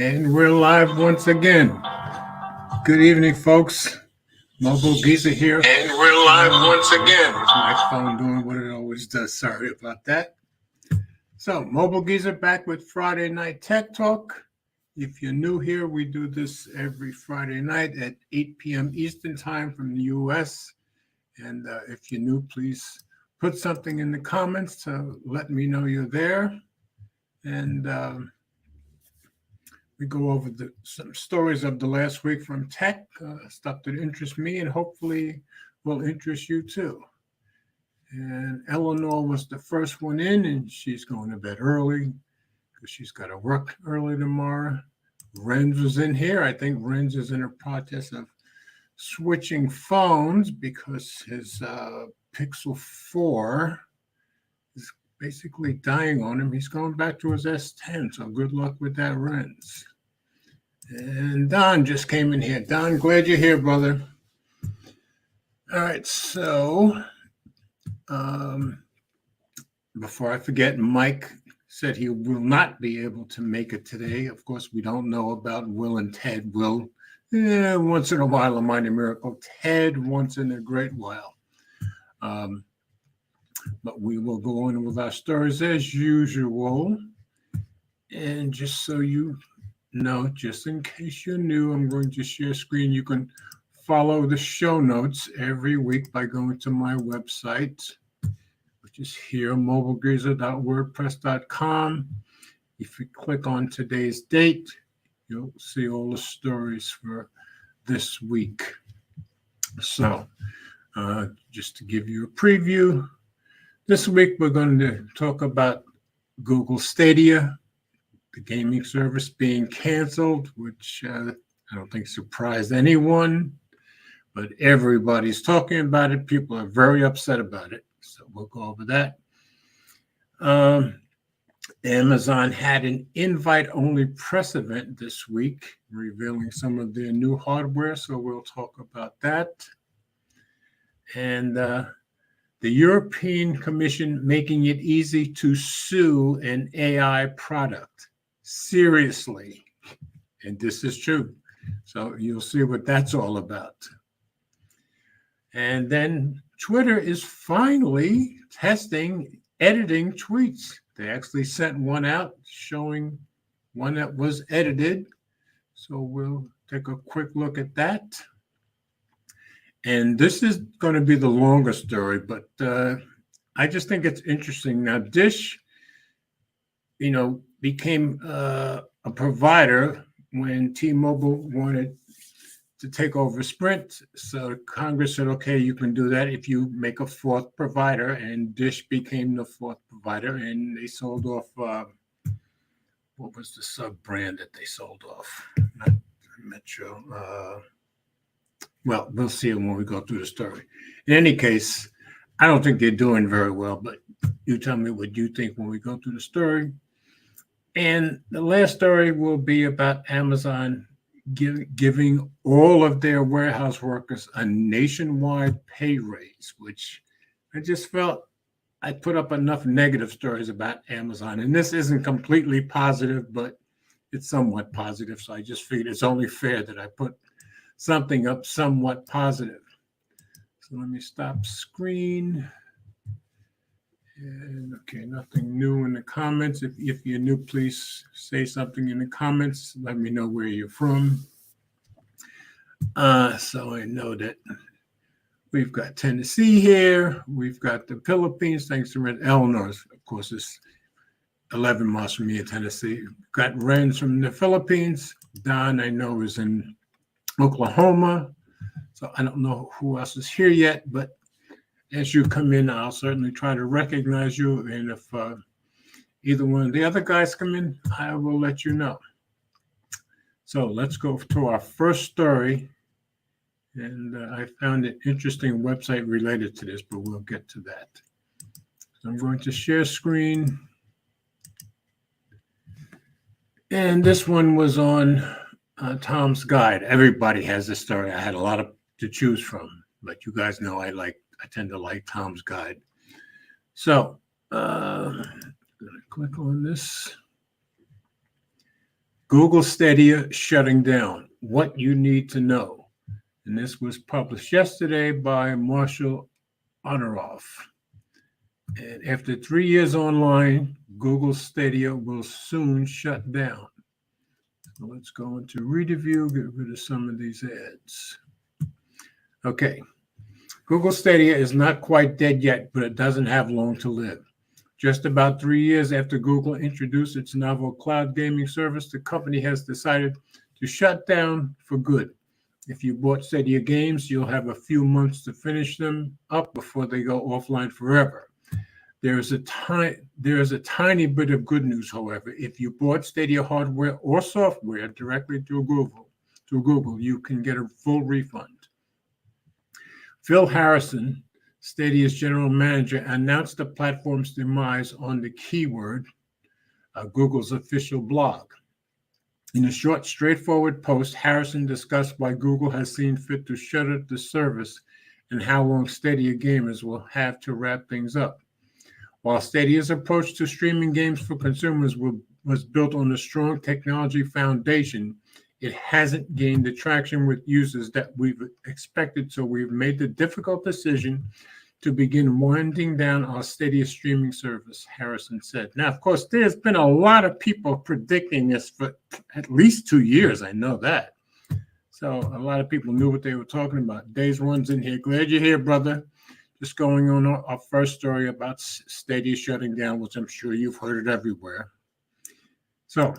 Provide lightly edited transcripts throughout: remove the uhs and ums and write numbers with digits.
And we're live once again. Good evening, folks. Mobile Geezer here. And we're live once again. It's my phone doing what it always does. Sorry about that. So, Mobile Geezer back with Friday Night Tech Talk. If you're new here, we do this every Friday night at 8 p.m. Eastern Time from the U.S. And if you're new, please put something in the comments to let me know you're there. And we go over some stories of the last week from tech, stuff that interests me and hopefully will interest you too. And Eleanor was the first one in, and she's going to bed early because she's got to work early tomorrow. Renz was in here. I think Renz is in a process of switching phones because his Pixel 4 is basically dying on him. He's going back to his S10, so good luck with that, Renz. And Don just came in here. Don, glad you're here, brother. All right, so before I forget, Mike said he will not be able to make it today. Of course, we don't know about Will and Ted. Will, once in a while, a mighty miracle. Ted, once in a great while. But we will go on with our stories as usual. And just so you know, just in case you're new, I'm going to share screen. You can follow the show notes every week by going to my website, which is here, mobilegeezer.wordpress.com. If you click on today's date, you'll see all the stories for this week. So just to give you a preview, this week we're going to talk about Google Stadia, the gaming service being canceled, which I don't think surprised anyone, but everybody's talking about it. People are very upset about it. So we'll go over that. Amazon had an invite-only press event this week, revealing some of their new hardware. So we'll talk about that. And the European Commission making it easy to sue an AI product. Seriously. And this is true. So you'll see what that's all about. And then Twitter is finally testing editing tweets. They actually sent one out showing one that was edited. So we'll take a quick look at that. And this is going to be the longer story, but I just think it's interesting. Now, Dish, became a provider when T-Mobile wanted to take over Sprint. So Congress said, okay, you can do that if you make a fourth provider, and Dish became the fourth provider, and they sold off, what was the sub-brand that they sold off? Not Metro. Well, we'll see when we go through the story. In any case, I don't think they're doing very well, but you tell me what you think when we go through the story. And the last story will be about Amazon giving all of their warehouse workers a nationwide pay raise, which I just felt I put up enough negative stories about Amazon. And this isn't completely positive, but it's somewhat positive. So I just figured it's only fair that I put something up somewhat positive. So let me stop screen. And okay, nothing new in the comments. If you're new, please say something in the comments. Let me know where you're from. So I know that we've got Tennessee here. We've got the Philippines. Thanks to Red Eleanor, of course, it's 11 miles from me in Tennessee. We've got Renz from the Philippines. Don, I know, is in Oklahoma. So I don't know who else is here yet, but as you come in, I'll certainly try to recognize you. And if either one of the other guys come in, I will let you know. So let's go to our first story. And I found an interesting website related to this, but we'll get to that. So I'm going to share screen. And this one was on Tom's Guide. Everybody has this story. I had a lot to choose from, but you guys know I tend to like Tom's Guide. So I'm going to click on this. Google Stadia shutting down. What you need to know. And this was published yesterday by Marshall Honoroff. And after 3 years online, Google Stadia will soon shut down. So let's go into Review, get rid of some of these ads. Okay. Google Stadia is not quite dead yet, but it doesn't have long to live. Just about 3 years after Google introduced its novel cloud gaming service, the company has decided to shut down for good. If you bought Stadia games, you'll have a few months to finish them up before they go offline forever. There is a tiny bit of good news, however. If you bought Stadia hardware or software directly through Google, you can get a full refund. Phil Harrison, Stadia's general manager, announced the platform's demise on the Keyword, Google's official blog. In a short, straightforward post, Harrison discussed why Google has seen fit to shutter the service and how long Stadia gamers will have to wrap things up. While Stadia's approach to streaming games for consumers was built on a strong technology foundation, it hasn't gained the traction with users that we've expected, so we've made the difficult decision to begin winding down our Stadia streaming service, Harrison said. Now, of course, there's been a lot of people predicting this for at least 2 years. I know that. So a lot of people knew what they were talking about. Days One's in here. Glad you're here, brother. Just going on our first story about Stadia shutting down, which I'm sure you've heard it everywhere. So,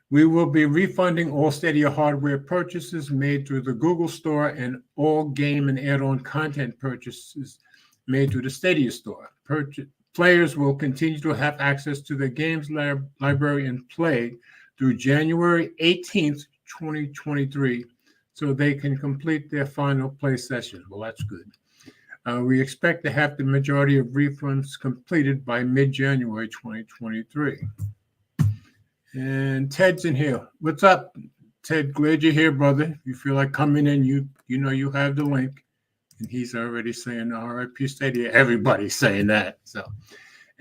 we will be refunding all Stadia hardware purchases made through the Google Store and all game and add-on content purchases made through the Stadia Store. Players will continue to have access to the games library and play through January 18th, 2023, so they can complete their final play session. Well, that's good. We expect to have the majority of refunds completed by mid-January 2023. And Ted's in here. What's up, Ted? Glad you're here, brother. If you feel like coming in, you know you have the link. And he's already saying RIP Stadia. Everybody's saying that. So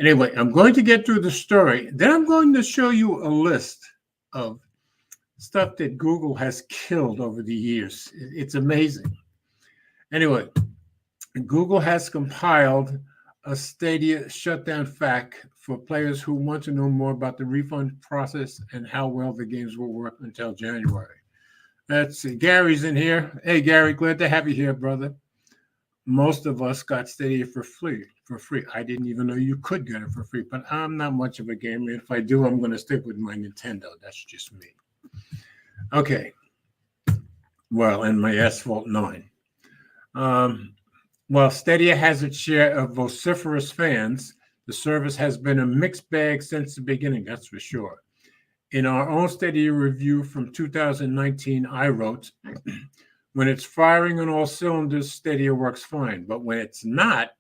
anyway, I'm going to get through the story. Then I'm going to show you a list of stuff that Google has killed over the years. It's amazing. Anyway, Google has compiled a Stadia shutdown fact for players who want to know more about the refund process and how well the games will work until January. Let's see. Gary's in here. Hey, Gary, glad to have you here, brother. Most of us got Stadia for free. I didn't even know you could get it for free, but I'm not much of a gamer. If I do, I'm going to stick with my Nintendo. That's just me. Okay. Well, and my Asphalt 9. While Stadia has its share of vociferous fans, the service has been a mixed bag since the beginning, that's for sure. In our own Stadia review from 2019, I wrote, when it's firing on all cylinders, Stadia works fine, but when it's not,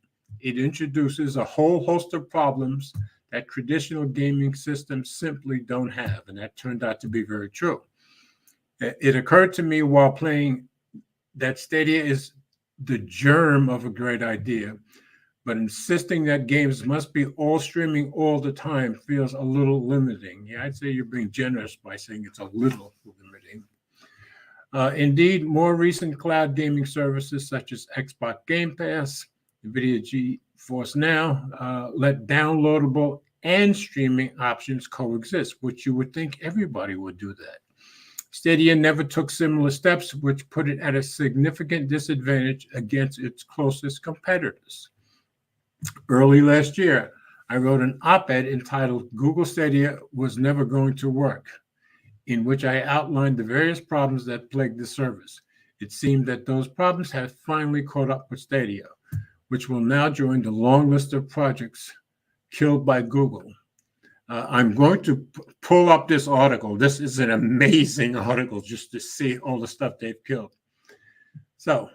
it introduces a whole host of problems that traditional gaming systems simply don't have, and that turned out to be very true. It occurred to me while playing that Stadia is the germ of a great idea, but insisting that games must be all streaming all the time feels a little limiting. Yeah, I'd say you're being generous by saying it's a little limiting. Indeed, more recent cloud gaming services such as Xbox Game Pass, NVIDIA GeForce Now, let downloadable and streaming options coexist, which you would think everybody would do that. Stadia never took similar steps, which put it at a significant disadvantage against its closest competitors. Early last year, I wrote an op-ed entitled Google Stadia Was Never Going to Work, in which I outlined the various problems that plagued the service. It seemed that those problems have finally caught up with Stadia, which will now join the long list of projects killed by Google. I'm going to pull up this article. This is an amazing article just to see all the stuff they've killed. So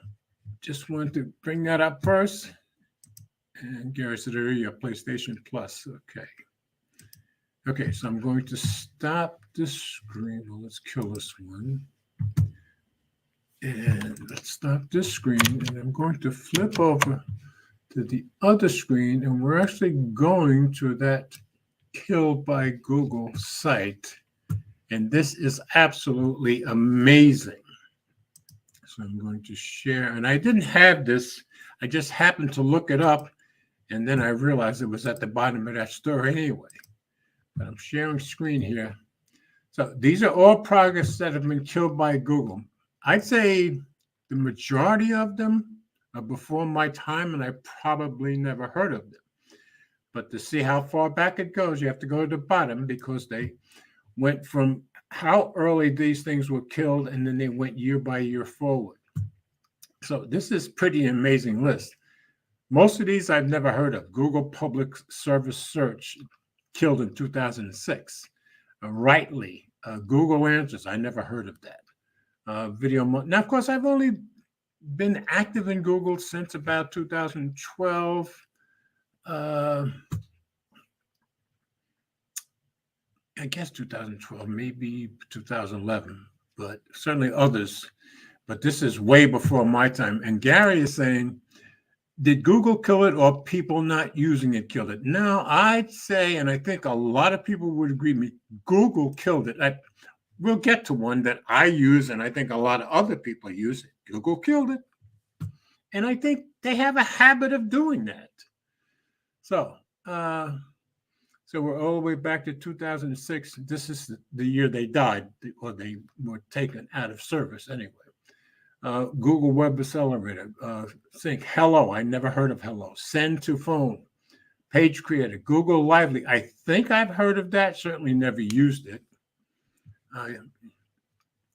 just wanted to bring that up first. And Gary said, your PlayStation Plus. Okay, so I'm going to stop the screen. Well, let's kill this one. And let's stop this screen. And I'm going to flip over to the other screen. And we're actually going to that killed by Google site, and this is absolutely amazing. So I'm going to share, and I didn't have this. I just happened to look it up, and then I realized it was at the bottom of that story anyway. But I'm sharing screen here. So these are all projects that have been killed by Google. I'd say the majority of them are before my time, and I probably never heard of them. But to see how far back it goes, you have to go to the bottom, because they went from how early these things were killed, and then they went year by year forward. So this is pretty amazing list. Most of these I've never heard of. Google Public Service Search, killed in 2006. Rightly, Google Answers, I never heard of that. Now, of course, I've only been active in Google since about 2012. I guess 2012, maybe 2011, but certainly others. But this is way before my time. And Gary is saying, did Google kill it, or people not using it killed it? Now, I'd say, and I think a lot of people would agree with me, Google killed it. We'll get to one that I use, and I think a lot of other people use it. Google killed it. And I think they have a habit of doing that. So we're all the way back to 2006. This is the year they died, or they were taken out of service anyway. Google Web Accelerator, Sync, Hello, I never heard of Hello. Send to Phone, Page Creator, Google Lively, I think I've heard of that, certainly never used it.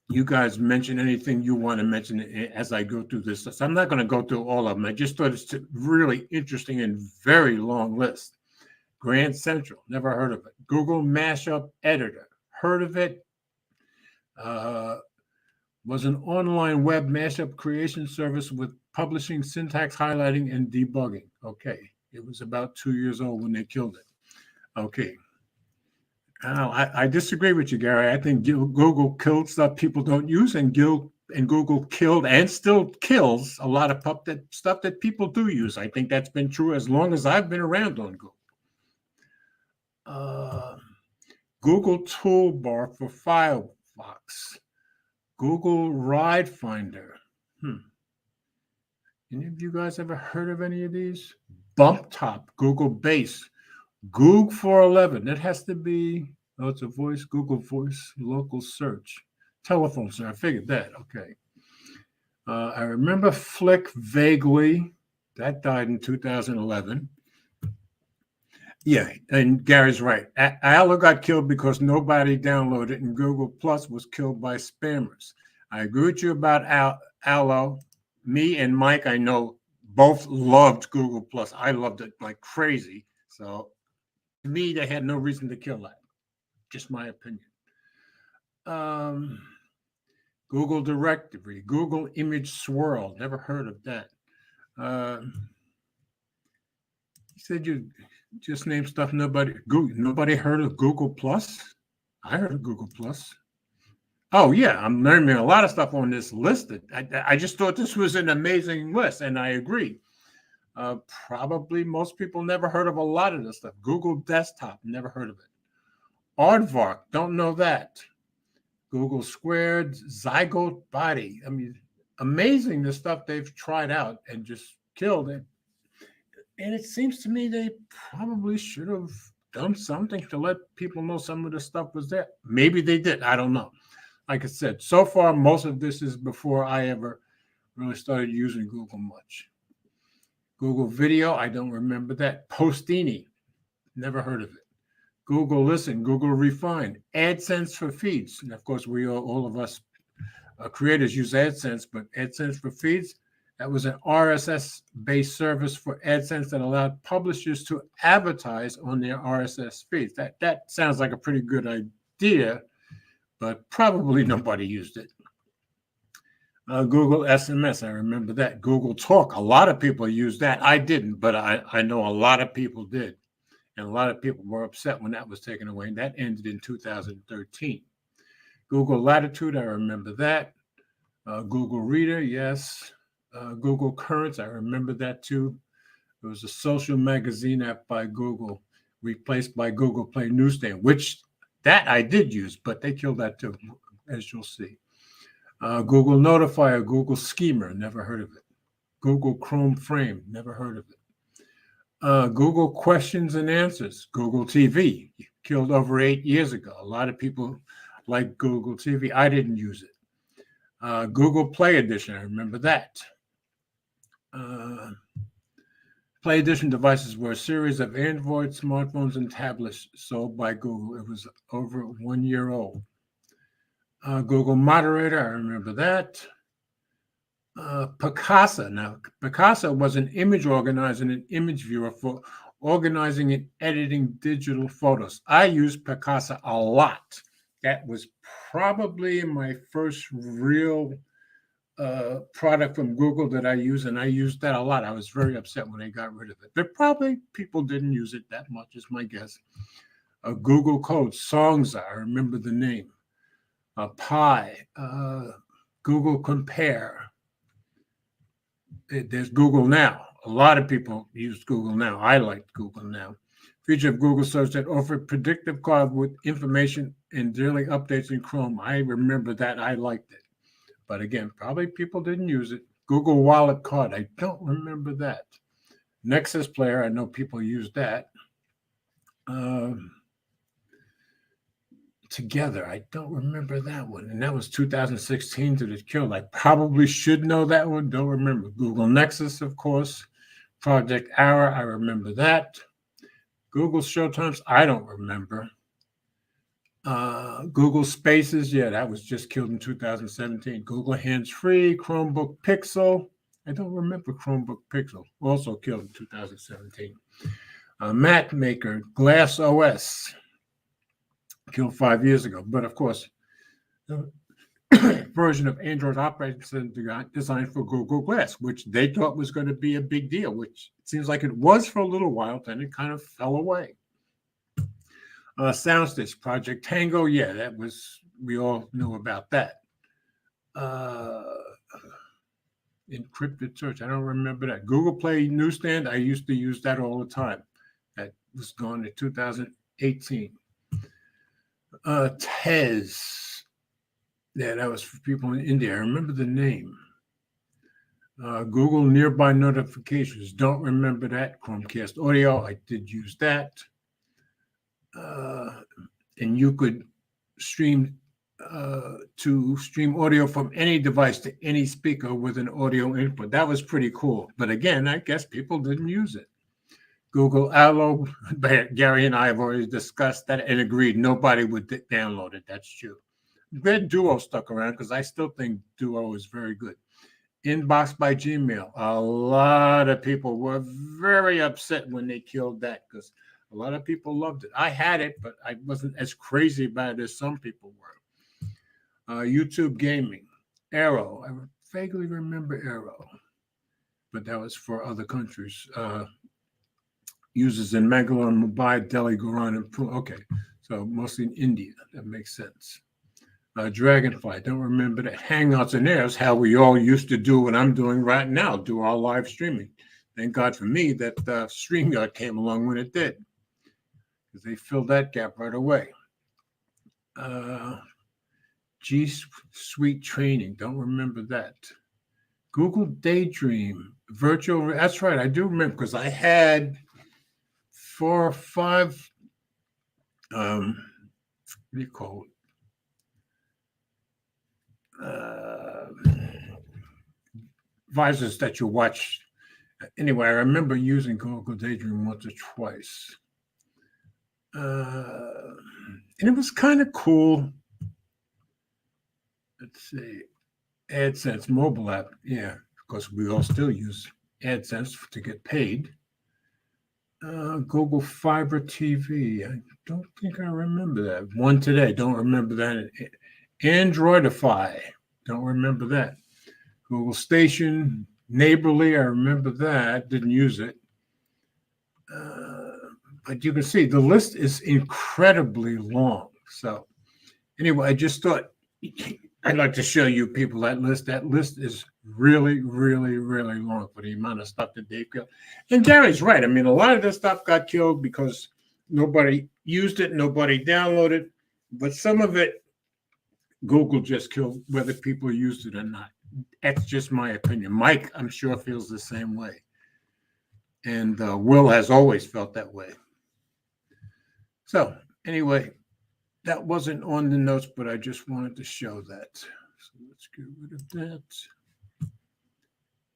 You guys mention anything you want to mention as I go through this. So I'm not going to go through all of them. I just thought it's a really interesting and very long list. Grand Central, never heard of it. Google Mashup Editor, heard of it. Was an online web mashup creation service with publishing, syntax highlighting, and debugging. Okay, it was about 2 years old when they killed it. Okay. I disagree with you, Gary. I think Google killed stuff people don't use, and Google killed and still kills a lot of stuff that people do use. I think that's been true as long as I've been around on Google. Google Toolbar for Firefox, Google Ride Finder. Any of you guys ever heard of any of these? Bump Top, Google Base, Google 411. That has to be, it's a voice, Google Voice, local search, telephone search. I figured that. Okay. I remember Flick vaguely. That died in 2011. Yeah, and Gary's right. Allo got killed because nobody downloaded, and Google Plus was killed by spammers. I agree with you about Allo. Me and Mike, I know, both loved Google Plus. I loved it like crazy. So to me, they had no reason to kill that. Just my opinion. Google Directory, Google Image Swirl. Never heard of that. You said you just named stuff nobody heard of Google Plus. I heard of Google Plus. Oh yeah, I'm learning a lot of stuff on this list. I just thought this was an amazing list, and I agree. Probably most people never heard of a lot of this stuff. Google Desktop, never heard of it. Aardvark, don't know that. Google Squared, Zygote Body. I mean, amazing the stuff they've tried out and just killed it. And it seems to me they probably should have done something to let people know some of the stuff was there. Maybe they did. I don't know. Like I said, so far, most of this is before I ever really started using Google much. Google Video, I don't remember that. Postini, never heard of it. Google Listen, Google Refine, AdSense for feeds. And of course, all of us creators use AdSense, but AdSense for feeds, that was an RSS-based service for AdSense that allowed publishers to advertise on their RSS feeds. That sounds like a pretty good idea, but probably nobody used it. Google SMS, I remember that. Google Talk, a lot of people used that. I didn't, but I know a lot of people did. And a lot of people were upset when that was taken away, and that ended in 2013. Google Latitude, I remember that. Google Reader, yes. Google Currents, I remember that too. It was a social magazine app by Google replaced by Google Play Newsstand, which that I did use, but they killed that too, as you'll see. Google Notifier, Google Schemer, never heard of it. Google Chrome Frame, never heard of it. Google Questions and Answers, Google TV, killed over 8 years ago. A lot of people like Google TV. I didn't use it. Google Play Edition, I remember that. Play Edition devices were a series of Android smartphones and tablets sold by Google. It was over 1 year old. Google Moderator, I remember that. Picasa. Now, Picasa was an image organizer and an image viewer for organizing and editing digital photos. I used Picasa a lot. That was probably my first real product from Google that I used, and I used that a lot. I was very upset when they got rid of it. But probably people didn't use it that much, is my guess. Google Code, Songs, I remember the name. Pi, Google Compare. There's Google Now. A lot of people use Google Now. I liked Google Now. Feature of Google Search that offered predictive card with information and daily updates in Chrome. I remember that. I liked it. But again, probably people didn't use it. Google Wallet Card. I don't remember that. Nexus Player. I know people use that. Together. I don't remember that one. And that was 2016 to the kill. I probably should know that one. Don't remember. Google Nexus, of course. Project Hour. I remember that. Google Showtimes. I don't remember. Google Spaces. Yeah, that was just killed in 2017. Google Hands Free. Chromebook Pixel. I don't remember Chromebook Pixel. Also killed in 2017. Mac Maker. Glass OS. Killed 5 years ago. But of course, the version of Android operating system designed for Google Glass, which they thought was going to be a big deal, which it seems like it was for a little while, then it kind of fell away. Soundstage, Project Tango, yeah, that was, we all knew about that. Encrypted search, I don't remember that. Google Play Newsstand, I used to use that all the time. That was gone in 2018. Tez. Yeah, that was for people in India. I remember the name. Google Nearby Notifications. Don't remember that. Chromecast Audio. I did use that. And you could stream audio from any device to any speaker with an audio input. That was pretty cool. But again, I guess people didn't use it. Google Allo, Gary and I have already discussed that and agreed nobody would download it. That's true. Glad Duo stuck around because I still think Duo is very good. Inbox by Gmail. A lot of people were very upset when they killed that because a lot of people loved it. I had it, but I wasn't as crazy about it as some people were. YouTube Gaming. Arrow. I vaguely remember Arrow, but that was for other countries. Users in Bangalore, Mumbai, Delhi, Gujarat, and Pune. Okay, so mostly in India. That makes sense. Dragonfly, don't remember that. Hangouts and Airs, how we all used to do what I'm doing right now, do our live streaming. Thank God for me that StreamYard came along when it did, because they filled that gap right away. G Suite Training, don't remember that. Google Daydream, virtual, that's right, I do remember, because I had 4 or 5, what do you call it? Visors that you watch. Anyway, I remember using Google Daydream once or twice. And it was kind of cool. Let's see. AdSense mobile app. Yeah, because we all still use AdSense to get paid. Google Fiber TV. I don't think I remember that. One today. Don't remember that. Androidify. Don't remember that. Google Station. Neighborly. I remember that. Didn't use it. But you can see the list is incredibly long. So anyway, I just thought I'd like to show you people that list. That list is really, really, really long for the amount of stuff that they've killed. And Gary's right. I mean, a lot of this stuff got killed because nobody used it, nobody downloaded, but some of it, Google just killed whether people used it or not. That's just my opinion. Mike, I'm sure, feels the same way. And Will has always felt that way. So anyway, that wasn't on the notes, but I just wanted to show that. So let's get rid of that.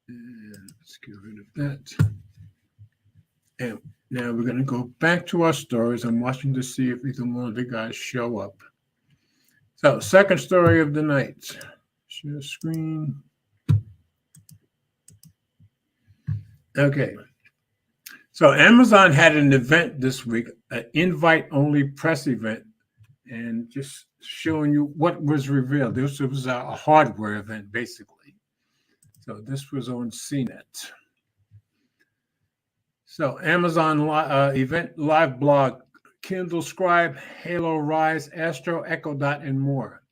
And let's get rid of that. And now we're going to go back to our stories. I'm watching to see if either one of the guys show up. So, second story of the night. Share screen. Okay. So, Amazon had an event this week, an invite-only press event, and just showing you what was revealed. This was a hardware event, basically. So, this was on CNET. So Amazon event live blog, Kindle Scribe, Halo Rise, Astro, Echo Dot, and more.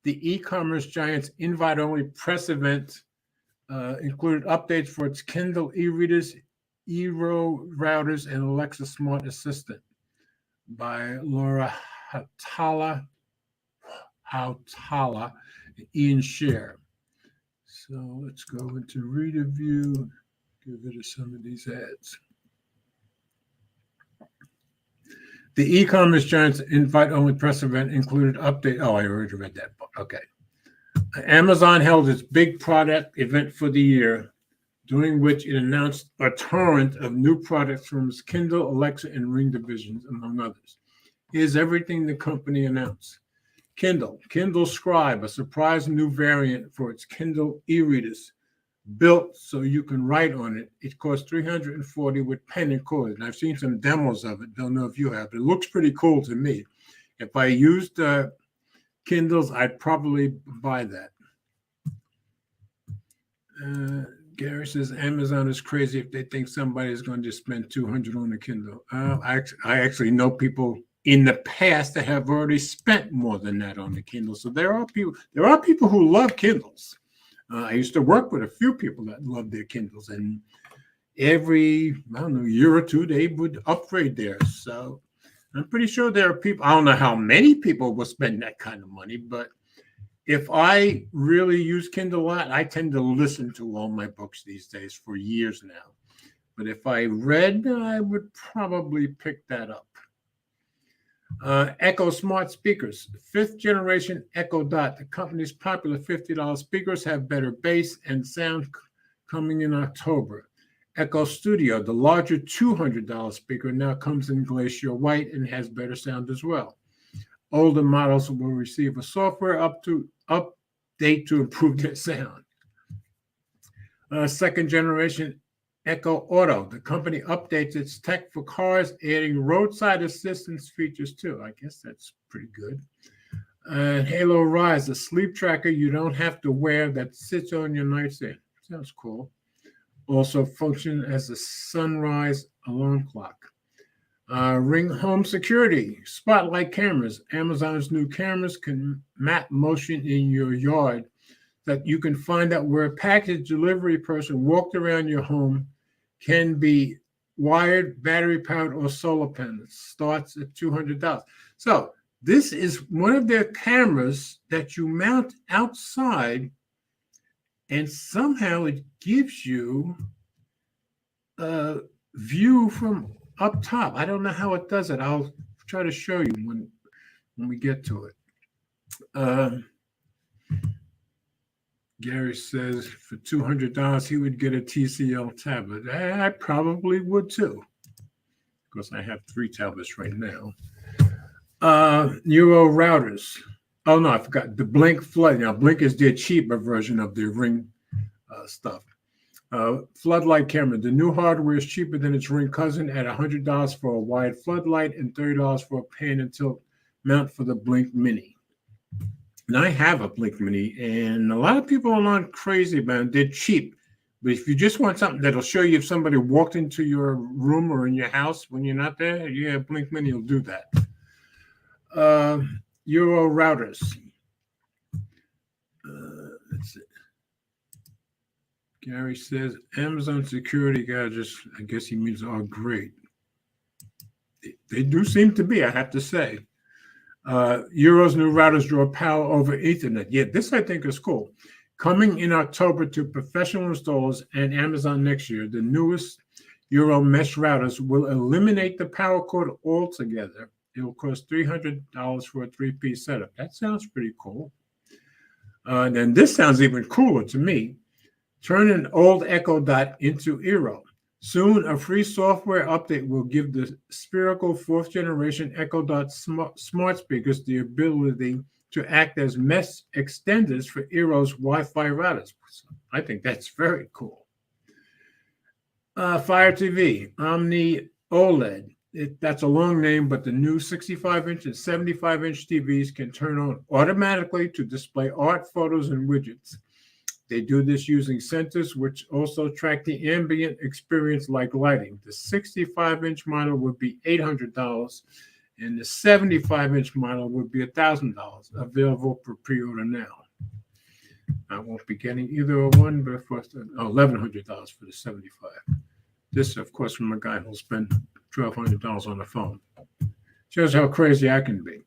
The e-commerce giant's invite-only press event included updates for its Kindle e-readers, Eero routers, and Alexa Smart Assistant by Laura Hautala, and Ian Scher. So let's go into reader view, get rid of some of these ads. The e-commerce giant's invite-only press event included update. Oh, I already read that book. Okay. Amazon held its big product event for the year, during which it announced a torrent of new products from its Kindle, Alexa, and Ring divisions, among others. Here's everything the company announced. Kindle Scribe, a surprise new variant for its Kindle e-readers, built so you can write on it. It costs $340 with pen and cord. And I've seen some demos of it. Don't know if you have. It looks pretty cool to me. If I used Kindles, I'd probably buy that. Gary says Amazon is crazy if they think somebody is going to spend $200 on a Kindle. I actually know people in the past that have already spent more than that on the Kindle. So there are people who love Kindles. I used to work with a few people that loved their Kindles, and every, year or two, they would upgrade theirs. So I'm pretty sure there are people, I don't know how many people will spend that kind of money, but if I really use Kindle a lot, I tend to listen to all my books these days for years now. But if I read, I would probably pick that up. Echo Smart Speakers, 5th generation Echo Dot. The company's popular $50 speakers have better bass and sound coming in October. Echo Studio, the larger $200 speaker, now comes in Glacier White and has better sound as well. Older models will receive a software update to improve their sound. 2nd generation Echo Auto. The company updates its tech for cars, adding roadside assistance features too. I guess that's pretty good. Halo Rise, a sleep tracker you don't have to wear that sits on your nightstand. Sounds cool. Also function as a sunrise alarm clock. Ring Home Security, Spotlight cameras. Amazon's new cameras can map motion in your yard that you can find out where a package delivery person walked around your home. Can be wired, battery powered, or solar panels. Starts at $200. So this is one of their cameras that you mount outside, and somehow it gives you a view from up top. I don't know how it does it. I'll try to show you when we get to it. Gary says for $200 he would get a TCL tablet. I probably would too, because I have 3 tablets right now. Eero routers. Oh no, I forgot the Blink Flood. Now Blink is their cheaper version of their Ring stuff. Floodlight camera. The new hardware is cheaper than its Ring cousin at $100 for a wide floodlight and $30 for a pan and tilt mount for the Blink Mini. And I have a Blink Mini, and a lot of people are not crazy about it. They're cheap. But if you just want something that'll show you if somebody walked into your room or in your house when you're not there, yeah, Blink Mini will do that. Eero routers. Let's see. Gary says Amazon security gadgets, I guess he means, are great. They do seem to be, I have to say. Euro's new routers draw power over Ethernet. Yeah, this I think is cool. Coming in October to professional installers and Amazon next year, the newest Euro mesh routers will eliminate the power cord altogether. It will cost $300 for a 3-piece setup. That sounds pretty cool. And this sounds even cooler to me. Turn an old Echo Dot into Eero. Soon, a free software update will give the spherical 4th generation Echo Dot smart speakers the ability to act as mesh extenders for Eero's Wi-Fi routers. I think that's very cool. Fire TV, Omni OLED. That's a long name, but the new 65-inch and 75-inch TVs can turn on automatically to display art, photos, and widgets. They do this using sensors, which also track the ambient experience like lighting. The 65-inch model would be $800, and the 75-inch model would be $1,000, available for pre-order now. I won't be getting either one, but of course, $1,100 for the 75. This, of course, from a guy who'll spend $1,200 on the phone. Shows how crazy I can be.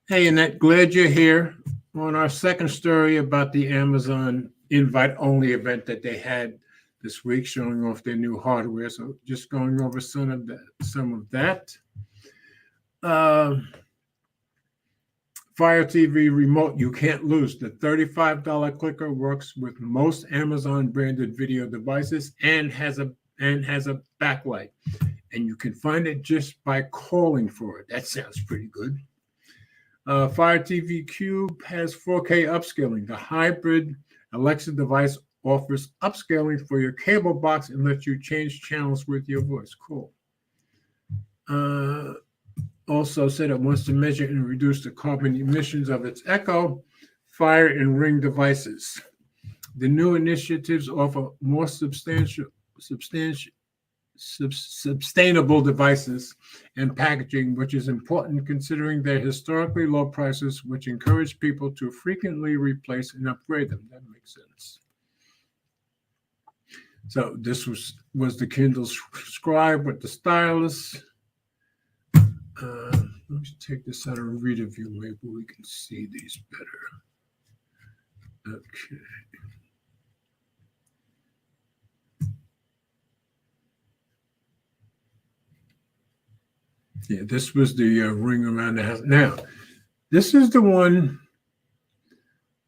Hey, Annette, glad you're here on our second story about the Amazon invite-only event that they had this week, showing off their new hardware. So just going over some of that. Fire TV remote, you can't lose. The $35 clicker works with most Amazon branded video devices and has a backlight. And you can find it just by calling for it. That sounds pretty good. Fire TV Cube has 4K upscaling. The hybrid Alexa device offers upscaling for your cable box and lets you change channels with your voice. Cool. Also said it wants to measure and reduce the carbon emissions of its Echo, Fire, and Ring devices. The new initiatives offer more sustainable devices and packaging, which is important considering their historically low prices, which encourage people to frequently replace and upgrade them. That makes sense. So this was the Kindle Scribe with the stylus. Let me take this out of reader view. Maybe we can see these better. Okay. Yeah, this was the Ring around the house. Now, this is the one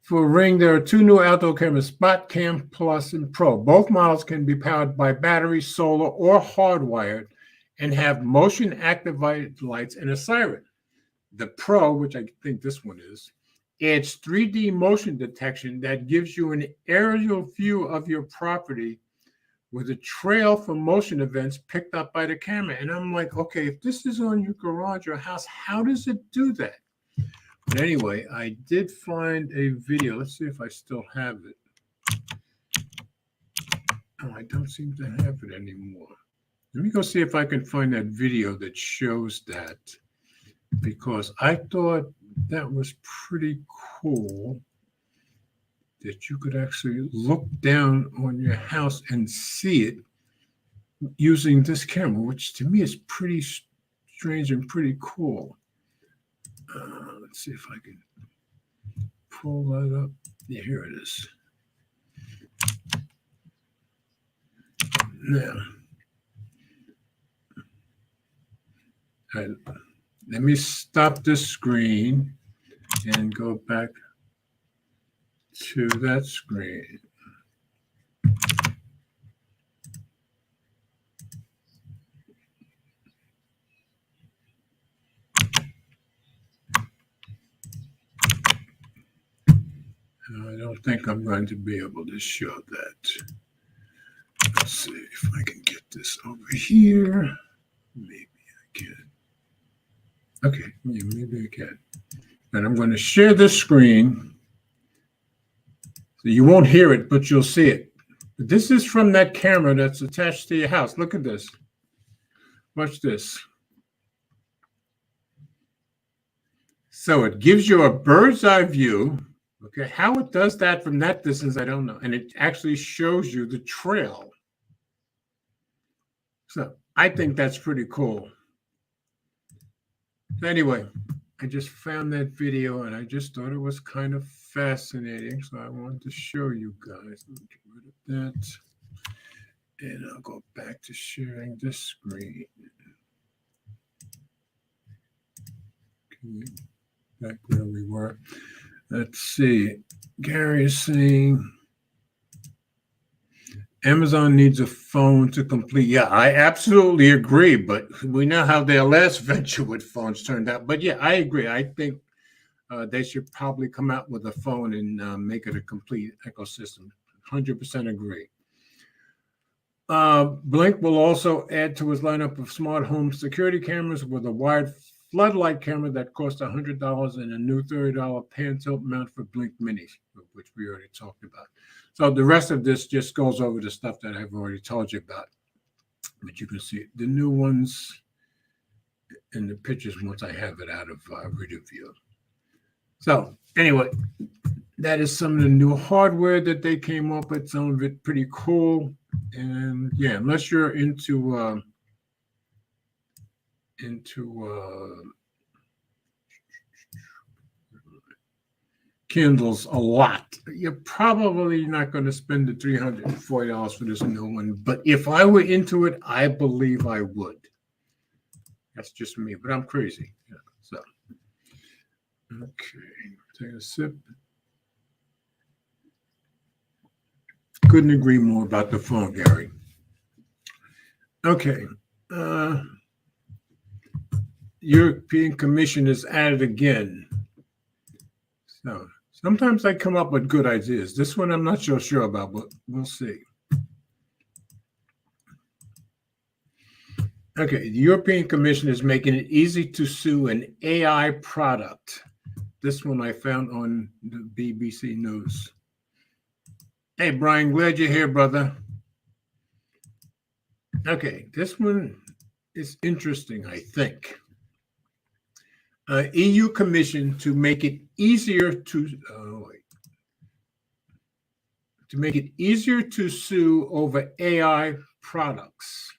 for Ring. There are two new outdoor cameras, Spot Cam Plus and Pro. Both models can be powered by battery, solar, or hardwired, and have motion activated lights and a siren. The Pro, which I think this one is, adds 3D motion detection that gives you an aerial view of your property with a trail for motion events picked up by the camera. And I'm like, okay, if this is on your garage or house, how does it do that? But anyway, I did find a video. Let's see if I still have it. Oh, I don't seem to have it anymore. Let me go see if I can find that video that shows that, because I thought that was pretty cool that you could actually look down on your house and see it using this camera, which to me is pretty strange and pretty cool. Let's see if I can pull that up. Yeah, here it is. Now, let me stop this screen and go back to that screen. I don't think I'm going to be able to show that. Let's see if I can get this over here. Maybe I can. Okay, yeah, maybe I can. And I'm going to share this screen. So you won't hear it, but you'll see it. This is from that camera that's attached to your house. Look at this. Watch this. So it gives you a bird's eye view. Okay, how it does that from that distance, I don't know. And it actually shows you the trail. So I think that's pretty cool. Anyway, I just found that video and I just thought it was kind of fascinating. So I wanted to show you guys. Let me get rid of that. And I'll go back to sharing this screen. Okay, back where we were. Let's see. Gary is saying Amazon needs a phone to complete. Yeah, I absolutely agree. But we know how their last venture with phones turned out. But yeah, I agree. I think they should probably come out with a phone and make it a complete ecosystem. 100% agree. Blink will also add to its lineup of smart home security cameras with a wired floodlight camera that costs $100 and a new $30 pan tilt mount for Blink Minis, which we already talked about. So the rest of this just goes over the stuff that I've already told you about. But you can see the new ones in the pictures once I have it out of video view. So anyway, that is some of the new hardware that they came up with. Some of it pretty cool. And yeah, unless you're into Kindles a lot, you're probably not going to spend the $340 for this new one. But if I were into it, I believe I would. That's just me, but I'm crazy. Yeah, so, okay, take a sip. Couldn't agree more about the phone, Gary. Okay. European Commission is at it again. So sometimes I come up with good ideas. This one I'm not so sure about, but we'll see. Okay, the European Commission is making it easy to sue an AI product. This one I found on the BBC News. Hey, Brian, glad you're here, brother. Okay, this one is interesting, I think. EU Commission to make it easier to sue over AI products.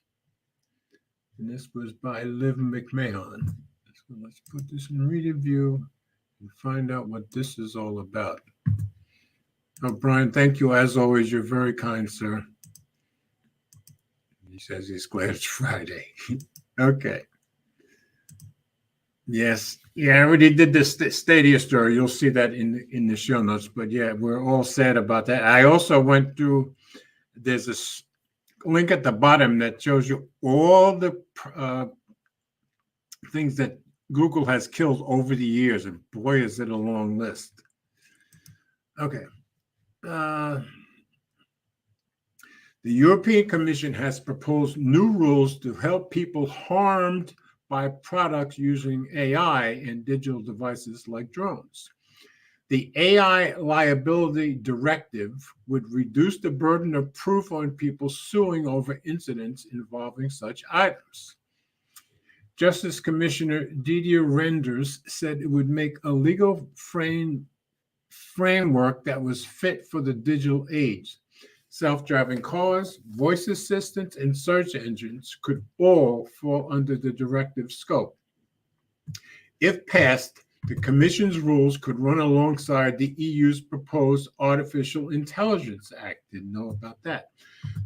And this was by Liv McMahon. So let's put this in reader view and find out what this is all about. Oh, Brian, thank you as always. You're very kind, sir. He says he's glad it's Friday. Okay. Yes. Yeah, I already did this Stadia story. You'll see that in the show notes. But yeah, we're all sad about that. I also went through, there's a link at the bottom that shows you all the things that Google has killed over the years. And boy, is it a long list. Okay. The European Commission has proposed new rules to help people harmed by products using AI and digital devices like drones. The AI Liability Directive would reduce the burden of proof on people suing over incidents involving such items. Justice Commissioner Didier Reynders said it would make a legal framework that was fit for the digital age. Self-driving cars, voice assistants, and search engines could all fall under the directive scope. If passed, the Commission's rules could run alongside the EU's proposed Artificial Intelligence Act. Didn't know about that.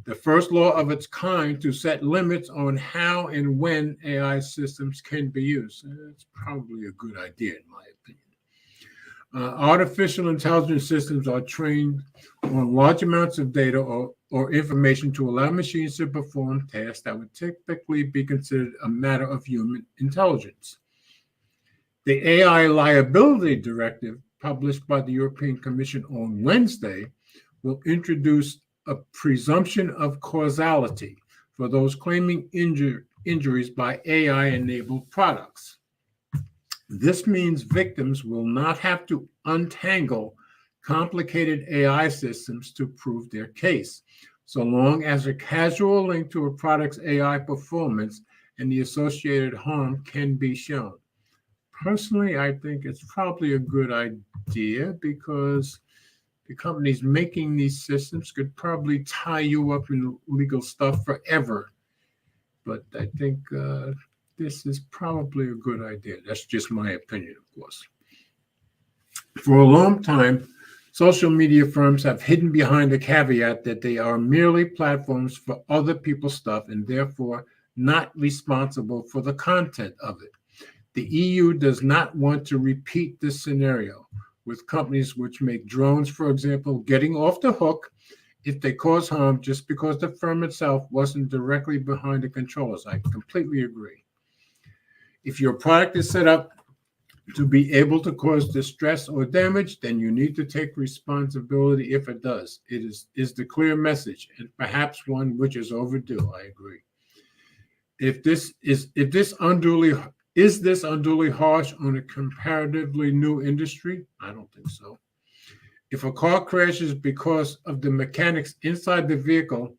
The first law of its kind to set limits on how and when AI systems can be used. That's probably a good idea, in my opinion. Artificial intelligence systems are trained on large amounts of data or information to allow machines to perform tasks that would typically be considered a matter of human intelligence. The AI Liability Directive, published by the European Commission on Wednesday, will introduce a presumption of causality for those claiming injuries by AI-enabled products. This means victims will not have to untangle complicated AI systems to prove their case, so long as a casual link to a product's AI performance and the associated harm can be shown. Personally, I think it's probably a good idea because the companies making these systems could probably tie you up in legal stuff forever. But I think this is probably a good idea. That's just my opinion, of course. For a long time, social media firms have hidden behind the caveat that they are merely platforms for other people's stuff and therefore not responsible for the content of it. The EU does not want to repeat this scenario, with companies which make drones, for example, getting off the hook if they cause harm just because the firm itself wasn't directly behind the controllers. I completely agree. If your product is set up to be able to cause distress or damage, then you need to take responsibility if it does. It is the clear message, and perhaps one which is overdue. I agree. Is this unduly harsh on a comparatively new industry? I don't think so. If a car crashes because of the mechanics inside the vehicle,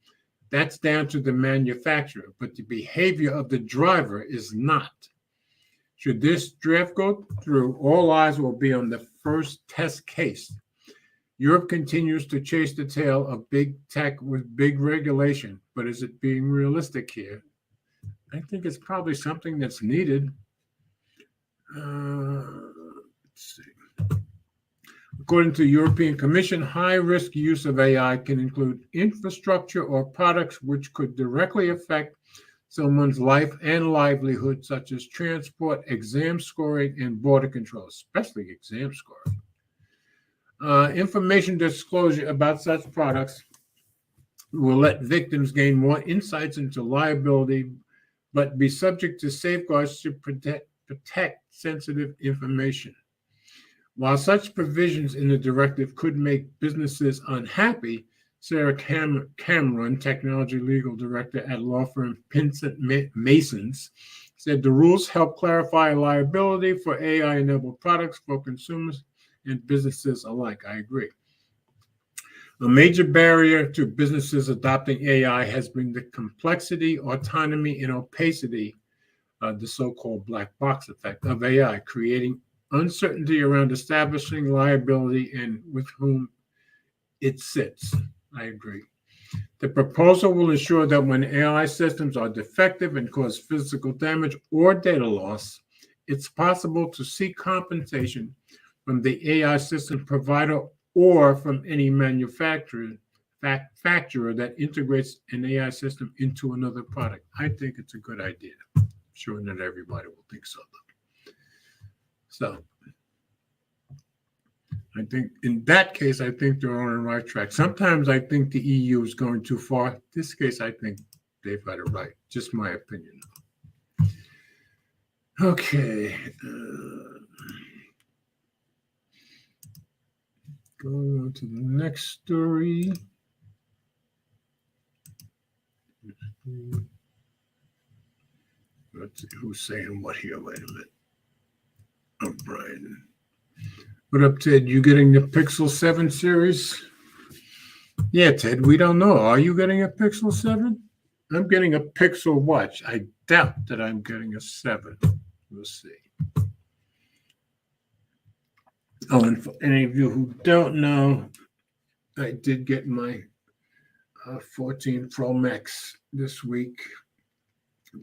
that's down to the manufacturer, but the behavior of the driver is not. Should this draft go through, all eyes will be on the first test case. Europe continues to chase the tail of big tech with big regulation, but is it being realistic here? I think it's probably something that's needed. Let's see. According to the European Commission, high-risk use of AI can include infrastructure or products which could directly affect someone's life and livelihood, such as transport, exam scoring, and border control, especially exam scoring. Information disclosure about such products will let victims gain more insights into liability, but be subject to safeguards to protect sensitive information. While such provisions in the directive could make businesses unhappy, Sarah Cameron, technology legal director at law firm Pinsent Masons, said the rules help clarify liability for AI-enabled products for consumers and businesses alike. I agree. A major barrier to businesses adopting AI has been the complexity, autonomy, and opacity, the so-called black box effect of AI, creating uncertainty around establishing liability and with whom it sits. I agree. The proposal will ensure that when AI systems are defective and cause physical damage or data loss, it's possible to seek compensation from the AI system provider or from any manufacturer that integrates an AI system into another product. I think it's a good idea. I'm sure not everybody will think so, though. So I think in that case, I think they're on the right track. Sometimes I think the EU is going too far. In this case, I think they've got it right. Just my opinion. Okay. Going on to the next story. Let's see who's saying what here. Wait a minute. Oh, Brian. What up, Ted? You getting the Pixel 7 series? Yeah, Ted, we don't know. Are you getting a Pixel 7? I'm getting a Pixel Watch. I doubt that I'm getting a 7. We'll see. Oh, and for any of you who don't know, I did get my 14 Pro Max this week.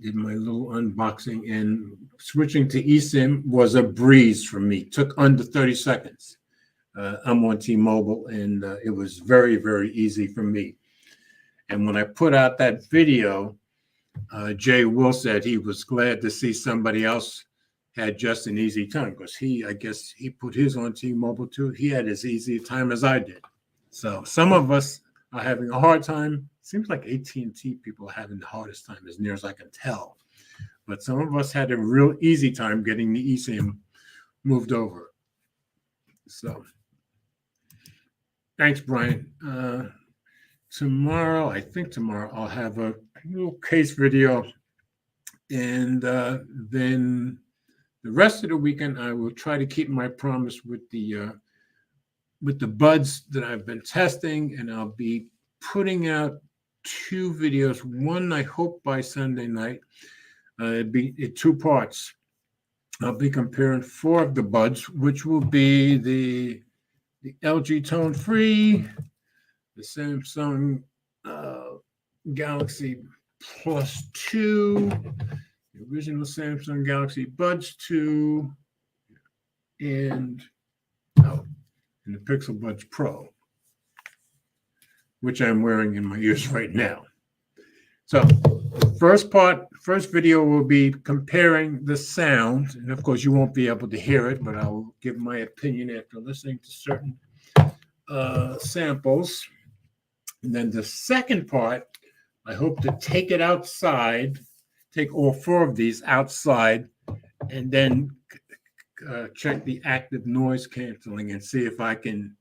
Did my little unboxing, and switching to eSIM was a breeze for me. Took under 30 seconds. I'm on T-Mobile, and it was very, very easy for me. And when I put out that video, Jay Will said he was glad to see somebody else had just an easy time, because I guess he put his on T-Mobile too. He had as easy a time as I did. So some of us are having a hard time. Seems like AT&T people are having the hardest time, as near as I can tell. But some of us had a real easy time getting the eSIM moved over. So thanks, Brian. Tomorrow, I'll have a little case video. And then the rest of the weekend, I will try to keep my promise with the buds that I've been testing, and I'll be putting out 2 videos. One, I hope by Sunday night. It'd be in 2 parts. I'll be comparing 4 of the buds, which will be the LG Tone Free, the Samsung Galaxy Plus 2, the original Samsung Galaxy Buds 2, and the Pixel Buds Pro, which I'm wearing in my ears right now. So first video will be comparing the sound. And of course, you won't be able to hear it, but I'll give my opinion after listening to certain samples. And then the second part, I hope to take it outside, take all 4 of these outside, and then check the active noise canceling and see if I can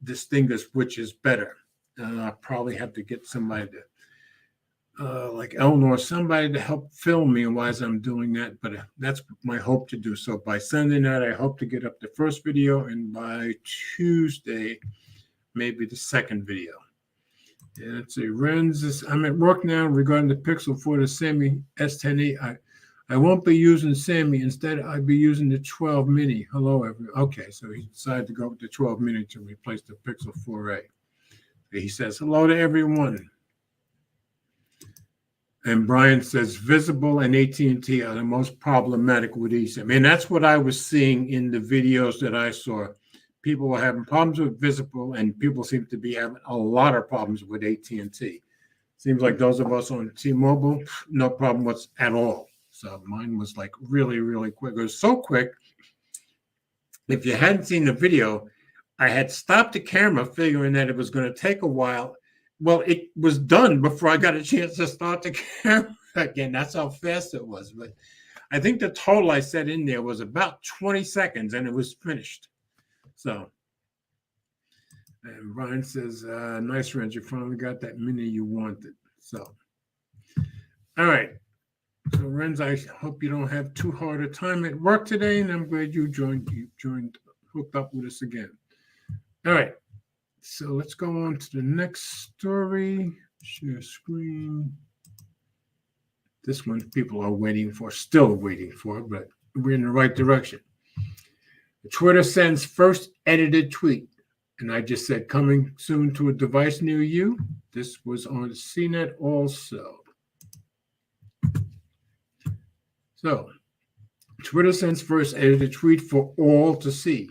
distinguish which is better. I'll probably have to get somebody to, like Eleanor, somebody to help film me while I'm doing that, but that's my hope to do. So by Sunday night, I hope to get up the first video, and by Tuesday, maybe the second video. And let's see, Renz, I'm at work now regarding the Pixel 4 to Sammy S10e. I won't be using Sammy. Instead, I'll be using the 12 mini. Hello, everyone. Okay, so he decided to go with the 12 mini to replace the Pixel 4a. He says, hello to everyone. And Brian says, Visible and AT&T are the most problematic with eSIM. I mean, that's what I was seeing in the videos that I saw. People were having problems with Visible, and people seem to be having a lot of problems with AT&T. Seems like those of us on T-Mobile, no problem at all. So mine was like really, really quick. It was so quick. If you hadn't seen the video, I had stopped the camera figuring that it was going to take a while. Well, it was done before I got a chance to start the camera again. That's how fast it was. But I think the total I set in there was about 20 seconds, and it was finished. So, and Ryan says, nice, Renz, you finally got that mini you wanted. So, all right. So, Renz, I hope you don't have too hard a time at work today, and I'm glad you joined, hooked up with us again. All right. So let's go on to the next story. Share screen. This one people are waiting for, still waiting for, but we're in the right direction. Twitter sends first edited tweet. And I just said coming soon to a device near you. This was on CNET also. So Twitter sends first edited tweet for all to see.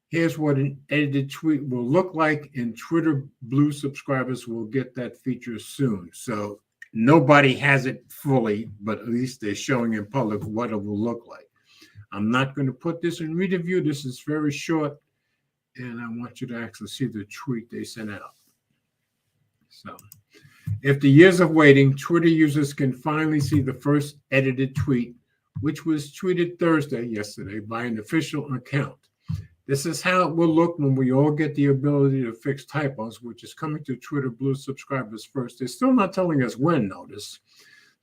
Here's what an edited tweet will look like, and Twitter Blue subscribers will get that feature soon. So nobody has it fully, but at least they're showing in public what it will look like. I'm not going to put this in reader view. This is very short, and I want you to actually see the tweet they sent out. So after years of waiting, Twitter users can finally see the first edited tweet, which was tweeted yesterday, by an official account. This is how it will look when we all get the ability to fix typos, which is coming to Twitter Blue subscribers first. They're still not telling us when, notice.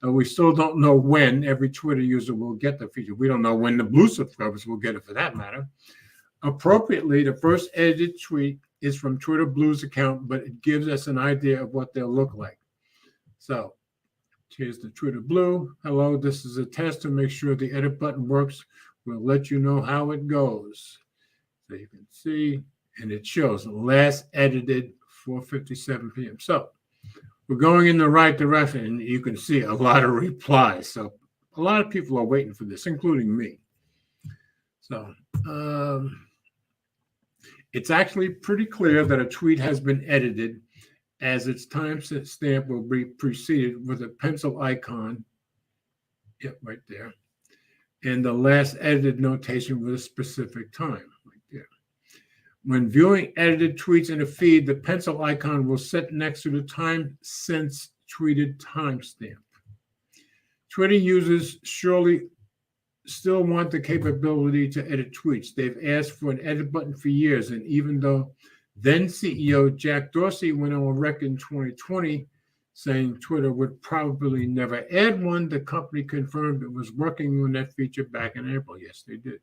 Though we still don't know when every Twitter user will get the feature. We don't know when the Blue subscribers will get it, for that matter. Appropriately, the first edited tweet is from Twitter Blue's account, but it gives us an idea of what they'll look like. So here's the Twitter Blue. Hello, this is a test to make sure the edit button works. We'll let you know how it goes. So you can see, and it shows last edited 4:57 p.m. So we're going in the right direction, and you can see a lot of replies. So a lot of people are waiting for this, including me. So it's actually pretty clear that a tweet has been edited, as its timestamp will be preceded with a pencil icon. Yep, right there. And the last edited notation with a specific time. When viewing edited tweets in a feed, the pencil icon will sit next to the time since tweeted timestamp. Twitter users surely still want the capability to edit tweets. They've asked for an edit button for years, and even though then CEO Jack Dorsey went on record in 2020 saying Twitter would probably never add one, the company confirmed it was working on that feature back in April. Yes, they did.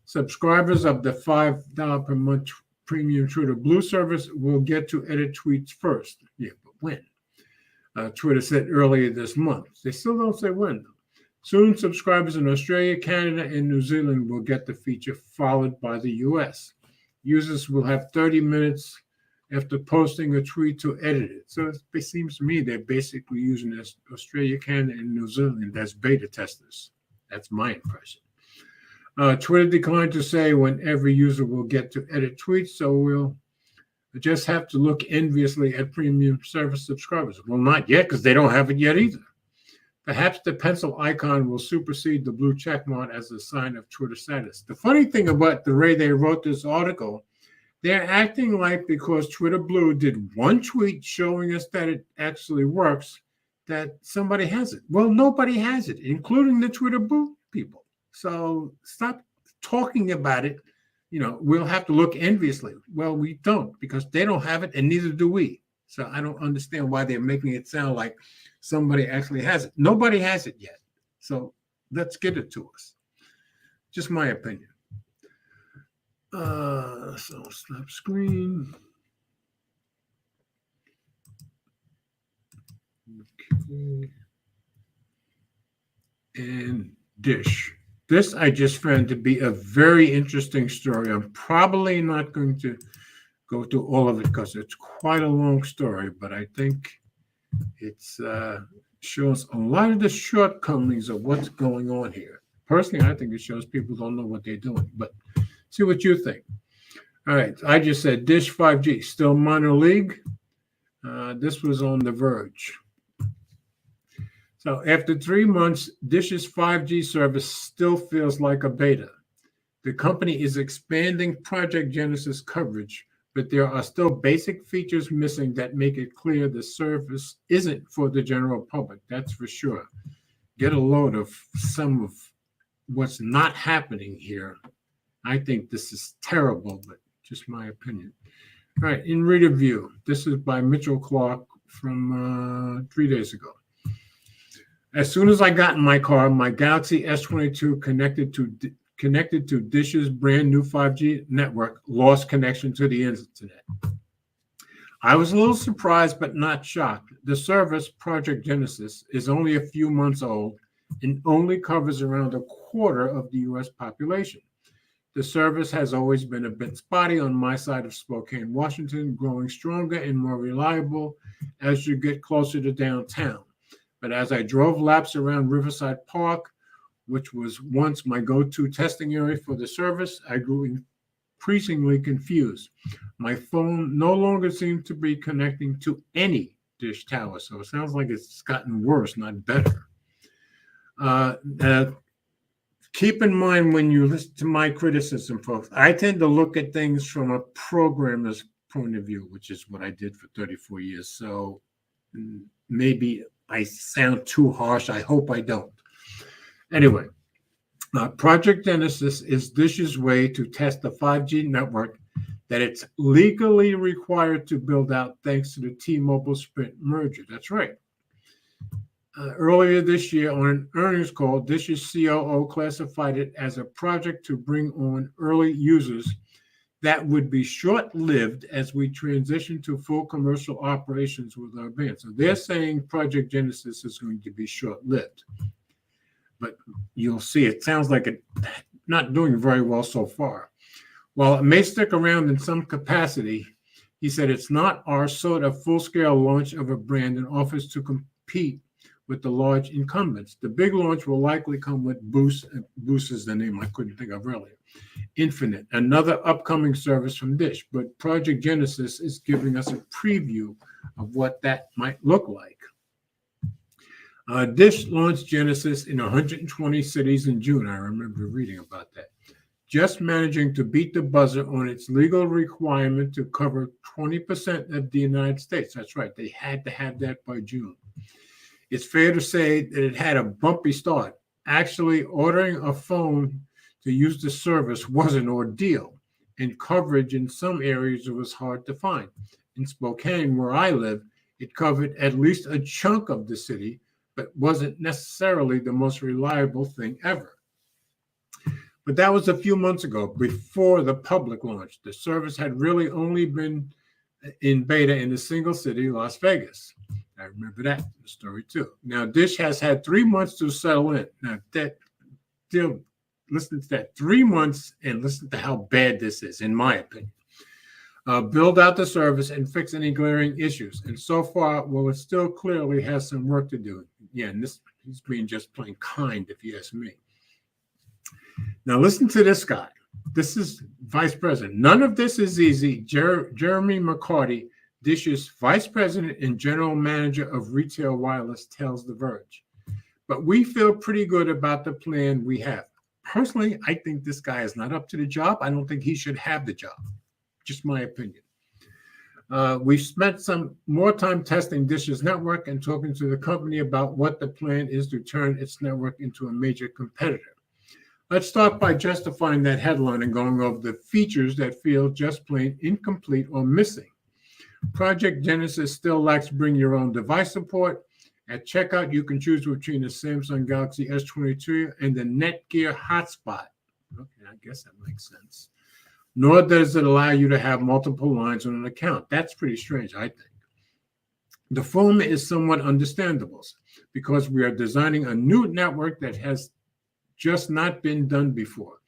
Subscribers of the $5 per month premium Twitter Blue service will get to edit tweets first. Yeah, but when? Twitter said earlier this month. They still don't say when, though. Soon, subscribers in Australia, Canada, and New Zealand will get the feature, followed by the US. Users will have 30 minutes after posting a tweet to edit it. So it seems to me they're basically using this Australia, Canada, and New Zealand as beta testers. That's my impression. Twitter declined to say when every user will get to edit tweets, so we'll just have to look enviously at premium service subscribers. Well, not yet, because they don't have it yet either. Perhaps the pencil icon will supersede the blue check mark as a sign of Twitter status. The funny thing about the way they wrote this article, they're acting like because Twitter Blue did one tweet showing us that it actually works, that somebody has it. Well, nobody has it, including the Twitter Blue people. So stop talking about it. We'll have to look enviously. Well, we don't, because they don't have it and neither do we. So I don't understand why they're making it sound like somebody actually has it. Nobody has it yet. So let's get it to us. Just my opinion. So stop screen. Okay. And Dish. This I just found to be a very interesting story. I'm probably not going to go through all of it because it's quite a long story, but I think it shows a lot of the shortcomings of what's going on here. Personally, I think it shows people don't know what they're doing, but see what you think. All right, I just said Dish 5G, still minor league. This was on The Verge. So after 3 months, Dish's 5G service still feels like a beta. The company is expanding Project Genesis coverage, but there are still basic features missing that make it clear the service isn't for the general public. That's for sure. Get a load of some of what's not happening here. I think this is terrible, but just my opinion. All right, in reader view, this is by Mitchell Clark from 3 days ago. As soon as I got in my car, my Galaxy S22 connected to Dish's brand new 5G network lost connection to the internet. I was a little surprised, but not shocked. The service, Project Genesis, is only a few months old and only covers around a quarter of the U.S. population. The service has always been a bit spotty on my side of Spokane, Washington, growing stronger and more reliable as you get closer to downtown. But as I drove laps around Riverside Park, which was once my go-to testing area for the service, I grew increasingly confused. My phone no longer seemed to be connecting to any Dish tower, so it sounds like it's gotten worse, not better. Keep in mind when you listen to my criticism, folks, I tend to look at things from a programmer's point of view, which is what I did for 34 years. So maybe I sound too harsh. I hope I don't. Anyway, Project Genesis is Dish's way to test the 5G network that it's legally required to build out thanks to the T-Mobile Sprint merger. That's right. Earlier this year on an earnings call, Dish's COO classified it as a project to bring on early users that would be short-lived as we transition to full commercial operations with our band. So they're saying Project Genesis is going to be short-lived. But you'll see, it sounds like it's not doing very well so far. While it may stick around in some capacity, he said it's not our sort of full-scale launch of a brand and offers to compete with the large incumbents. The big launch will likely come with Boost. Boost is the name I couldn't think of earlier. Infinite, another upcoming service from Dish, but Project Genesis is giving us a preview of what that might look like. Dish launched Genesis in 120 cities in June. I remember reading about that. Just managing to beat the buzzer on its legal requirement to cover 20% of the United States. That's right, they had to have that by June. It's fair to say that it had a bumpy start. Actually, ordering a phone to use the service was an ordeal, and coverage in some areas was hard to find. In Spokane, where I live, it covered at least a chunk of the city, but wasn't necessarily the most reliable thing ever. But that was a few months ago, before the public launch. The service had really only been in beta in a single city, Las Vegas. I remember that story too. Now, Dish has had 3 months to settle in. Now, listen to that, 3 months, and listen to how bad this is, in my opinion. build out the service, and fix any glaring issues. And so far, well, it still clearly has some work to do. Yeah, and he's being just plain kind, if you ask me. Now, listen to this guy. This is Vice President. None of this is easy. Jeremy McCarty, Dish's Vice President and General Manager of Retail Wireless, tells The Verge. But we feel pretty good about the plan we have. Personally, I think this guy is not up to the job. I don't think he should have the job. Just my opinion. We've spent some more time testing Dish's network and talking to the company about what the plan is to turn its network into a major competitor. Let's start by justifying that headline and going over the features that feel just plain incomplete or missing. Project Genesis still lacks bring your own device support. At checkout, you can choose between the Samsung Galaxy S22 and the Netgear hotspot. Okay, I guess that makes sense. Nor does it allow you to have multiple lines on an account. That's pretty strange, I think. The former is somewhat understandable because we are designing a new network that has just not been done before.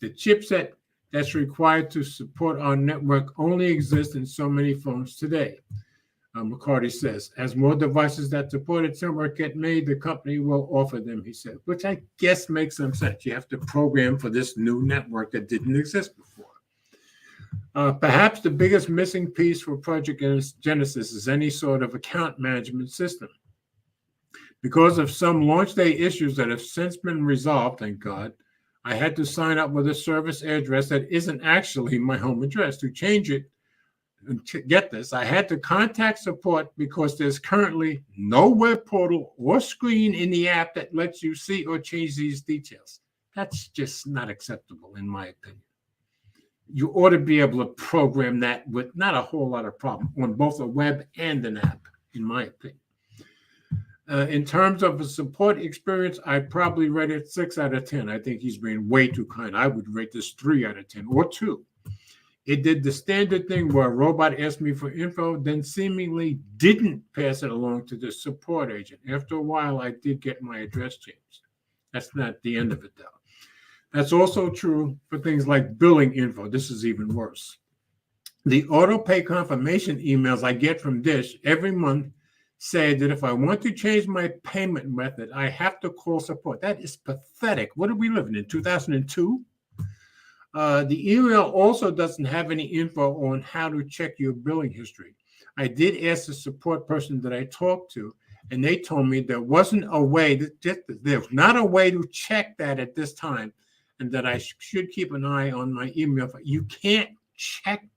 The chipset that's required to support our network only exists in so many phones today. McCarty says, as more devices that support its network get made, the company will offer them, he said, which I guess makes some sense. You have to program for this new network that didn't exist before. Perhaps the biggest missing piece for Project Genesis is any sort of account management system. Because of some launch day issues that have since been resolved, thank God, I had to sign up with a service address that isn't actually my home address. To change it, and to get this, I had to contact support because there's currently no web portal or screen in the app that lets you see or change these details. That's just not acceptable, in my opinion. You ought to be able to program that with not a whole lot of problem on both a web and an app, in my opinion. In terms of a support experience, I'd probably rate it 6 out of 10. I think he's being way too kind. I would rate this 3 out of 10 or 2. It did the standard thing where a robot asked me for info, then seemingly didn't pass it along to the support agent. After a while, I did get my address changed. That's not the end of it, though. That's also true for things like billing info. This is even worse. The auto pay confirmation emails I get from Dish every month say that if I want to change my payment method, I have to call support. That is pathetic. What are we living in, 2002? The email also doesn't have any info on how to check your billing history. I did ask the support person that I talked to, and they told me there wasn't a way, there's not a way to check that at this time, and that I should keep an eye on my email. You can't check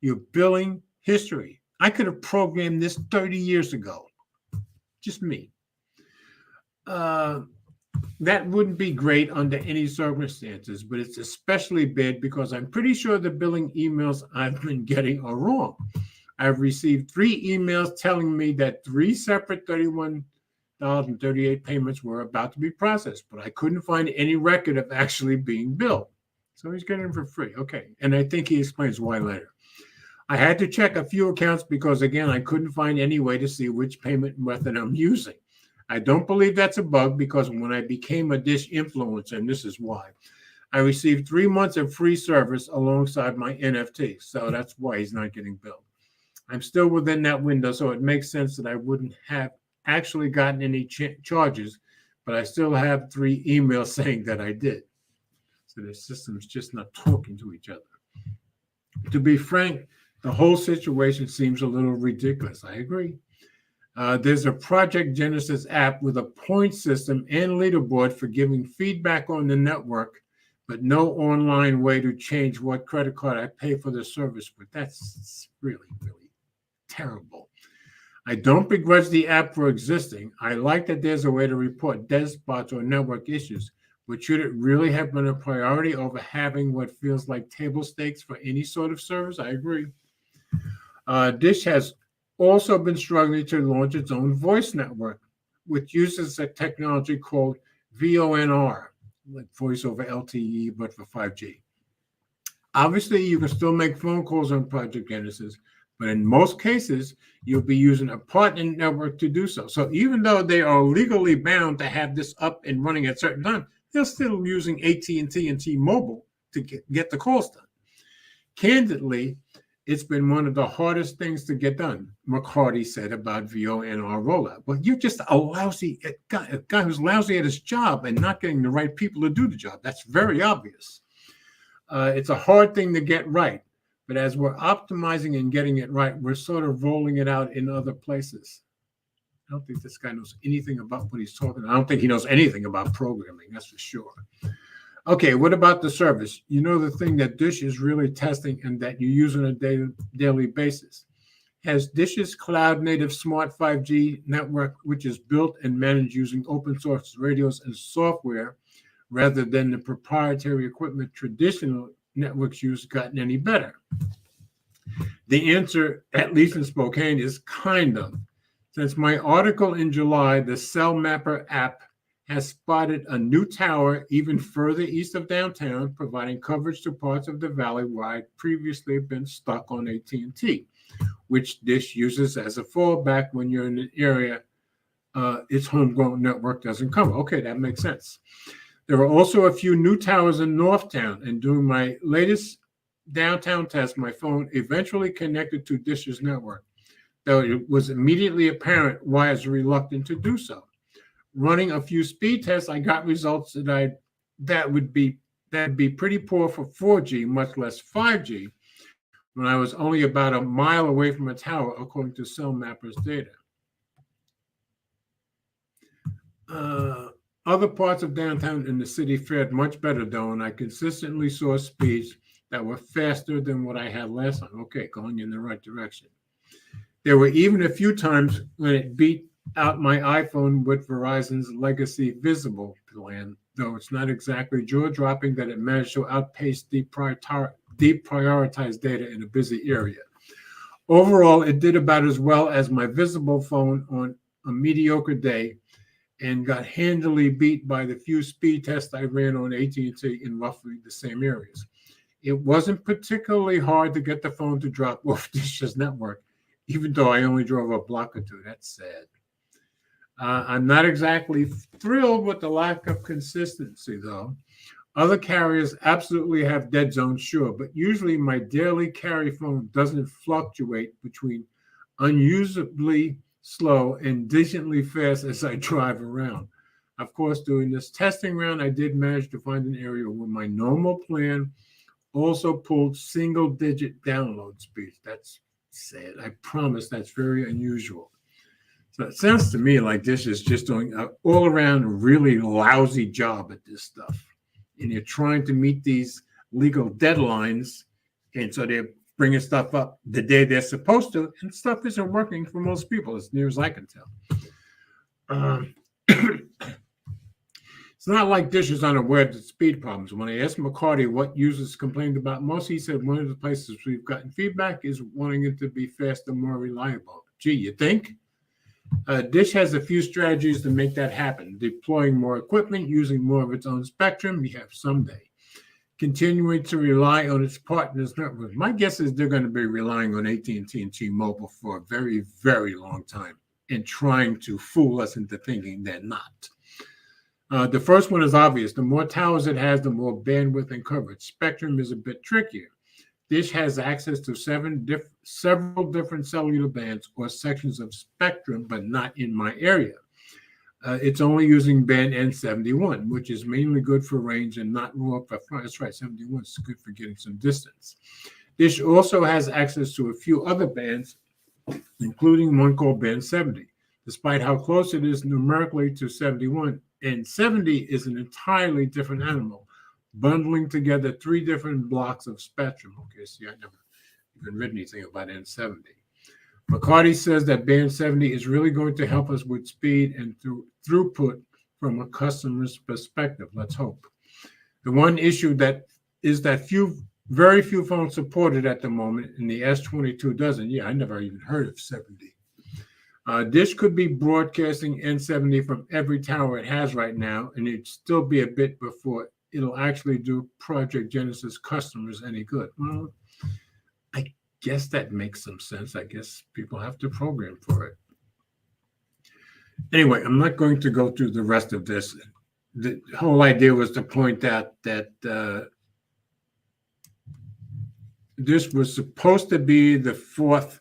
your billing history. I could have programmed this 30 years ago. Just me. That wouldn't be great under any circumstances, but it's especially bad because I'm pretty sure the billing emails I've been getting are wrong. I've received 3 emails telling me that 3 separate $31.38 payments were about to be processed, but I couldn't find any record of actually being billed. So he's getting them for free. Okay. And I think he explains why later. I had to check a few accounts because, again, I couldn't find any way to see which payment method I'm using. I don't believe that's a bug because when I became a Dish influencer, and this is why, I received 3 months of free service alongside my NFT. So that's why he's not getting billed. I'm still within that window, so it makes sense that I wouldn't have actually gotten any charges, but I still have 3 emails saying that I did. So the system's just not talking to each other. To be frank, the whole situation seems a little ridiculous. I agree. There's a Project Genesis app with a point system and leaderboard for giving feedback on the network, but no online way to change what credit card I pay for the service with. That's really, really terrible. I don't begrudge the app for existing. I like that there's a way to report dead spots or network issues, but should it really have been a priority over having what feels like table stakes for any sort of service? I agree. Dish has also been struggling to launch its own voice network, which uses a technology called VoNR, like voice over LTE, but for 5G. Obviously, you can still make phone calls on Project Genesis, but in most cases, you'll be using a partner network to do so. So even though they are legally bound to have this up and running at certain times, they're still using AT&T and T-Mobile to get the calls done. Candidly, It's been one of the hardest things to get done, McCarty said about VoNR rollout. Well, you're just a guy who's lousy at his job and not getting the right people to do the job. That's very obvious. It's a hard thing to get right, but as we're optimizing and getting it right, we're sort of rolling it out in other places. I don't think this guy knows anything about what he's talking about. I don't think he knows anything about programming, that's for sure. Okay, what about the service? You know, the thing that Dish is really testing and that you use on a daily basis. Has Dish's cloud-native smart 5G network, which is built and managed using open source radios and software rather than the proprietary equipment traditional networks use, gotten any better? The answer, at least in Spokane, is kind of. Since my article in July, the Cell Mapper app has spotted a new tower even further east of downtown, providing coverage to parts of the valley where I'd previously been stuck on AT&T, which Dish uses as a fallback when you're in an area its homegrown network doesn't cover. Okay, that makes sense. There are also a few new towers in Northtown, and during my latest downtown test, my phone eventually connected to Dish's network, though it was immediately apparent why I was reluctant to do so. Running a few speed tests, I got results that would be pretty poor for 4G, much less 5G, when I was only about a mile away from a tower, according to Cell Mapper's data. Other parts of downtown in the city fared much better, though, and I consistently saw speeds that were faster than what I had last time. Okay, going in the right direction. There were even a few times when it beat out my iPhone with Verizon's legacy Visible plan, though it's not exactly jaw-dropping that it managed to outpace deprioritized data in a busy area. Overall, it did about as well as my Visible phone on a mediocre day and got handily beat by the few speed tests I ran on AT&T in roughly the same areas. It wasn't particularly hard to get the phone to drop off Dish's network, even though I only drove a block or two. That's sad. I'm not exactly thrilled with the lack of consistency, though. Other carriers absolutely have dead zones, sure, but usually my daily carry phone doesn't fluctuate between unusably slow and decently fast as I drive around. Of course, during this testing round, I did manage to find an area where my normal plan also pulled single-digit download speeds. That's sad. I promise that's very unusual. So it sounds to me like Dish is just doing an all-around really lousy job at this stuff. And you're trying to meet these legal deadlines, and so they're bringing stuff up the day they're supposed to, and stuff isn't working for most people, as near as I can tell. It's not like Dish is unaware of the speed problems. When I asked McCarty what users complained about most, he said one of the places we've gotten feedback is wanting it to be faster, more reliable. Gee, you think? Dish has a few strategies to make that happen. Deploying more equipment, using more of its own spectrum, we have someday. Continuing to rely on its partners' network. My guess is they're going to be relying on AT&T and T-Mobile for a very, very long time and trying to fool us into thinking they're not. The first one is obvious. The more towers it has, the more bandwidth and coverage. Spectrum is a bit trickier. Dish has access to several different cellular bands or sections of spectrum, but not in my area. It's only using band N71, which is mainly good for range and not raw for flight. That's right, 71 is good for getting some distance. Dish also has access to a few other bands, including one called band 70. Despite how close it is numerically to 71, and 70 is an entirely different animal, bundling together three different blocks of spectrum. Okay, see, I never even read anything about N70. McCarty says that band 70 is really going to help us with speed and throughput from a customer's perspective. Let's hope. The one issue that is that very few phones support it at the moment, and the S22 doesn't. Yeah, I never even heard of 70. Dish could be broadcasting N70 from every tower it has right now, and it'd still be a bit before it'll actually do Project Genesis customers any good. Well, I guess that makes some sense. I guess people have to program for it. Anyway, I'm not going to go through the rest of this. The whole idea was to point out that this was supposed to be the fourth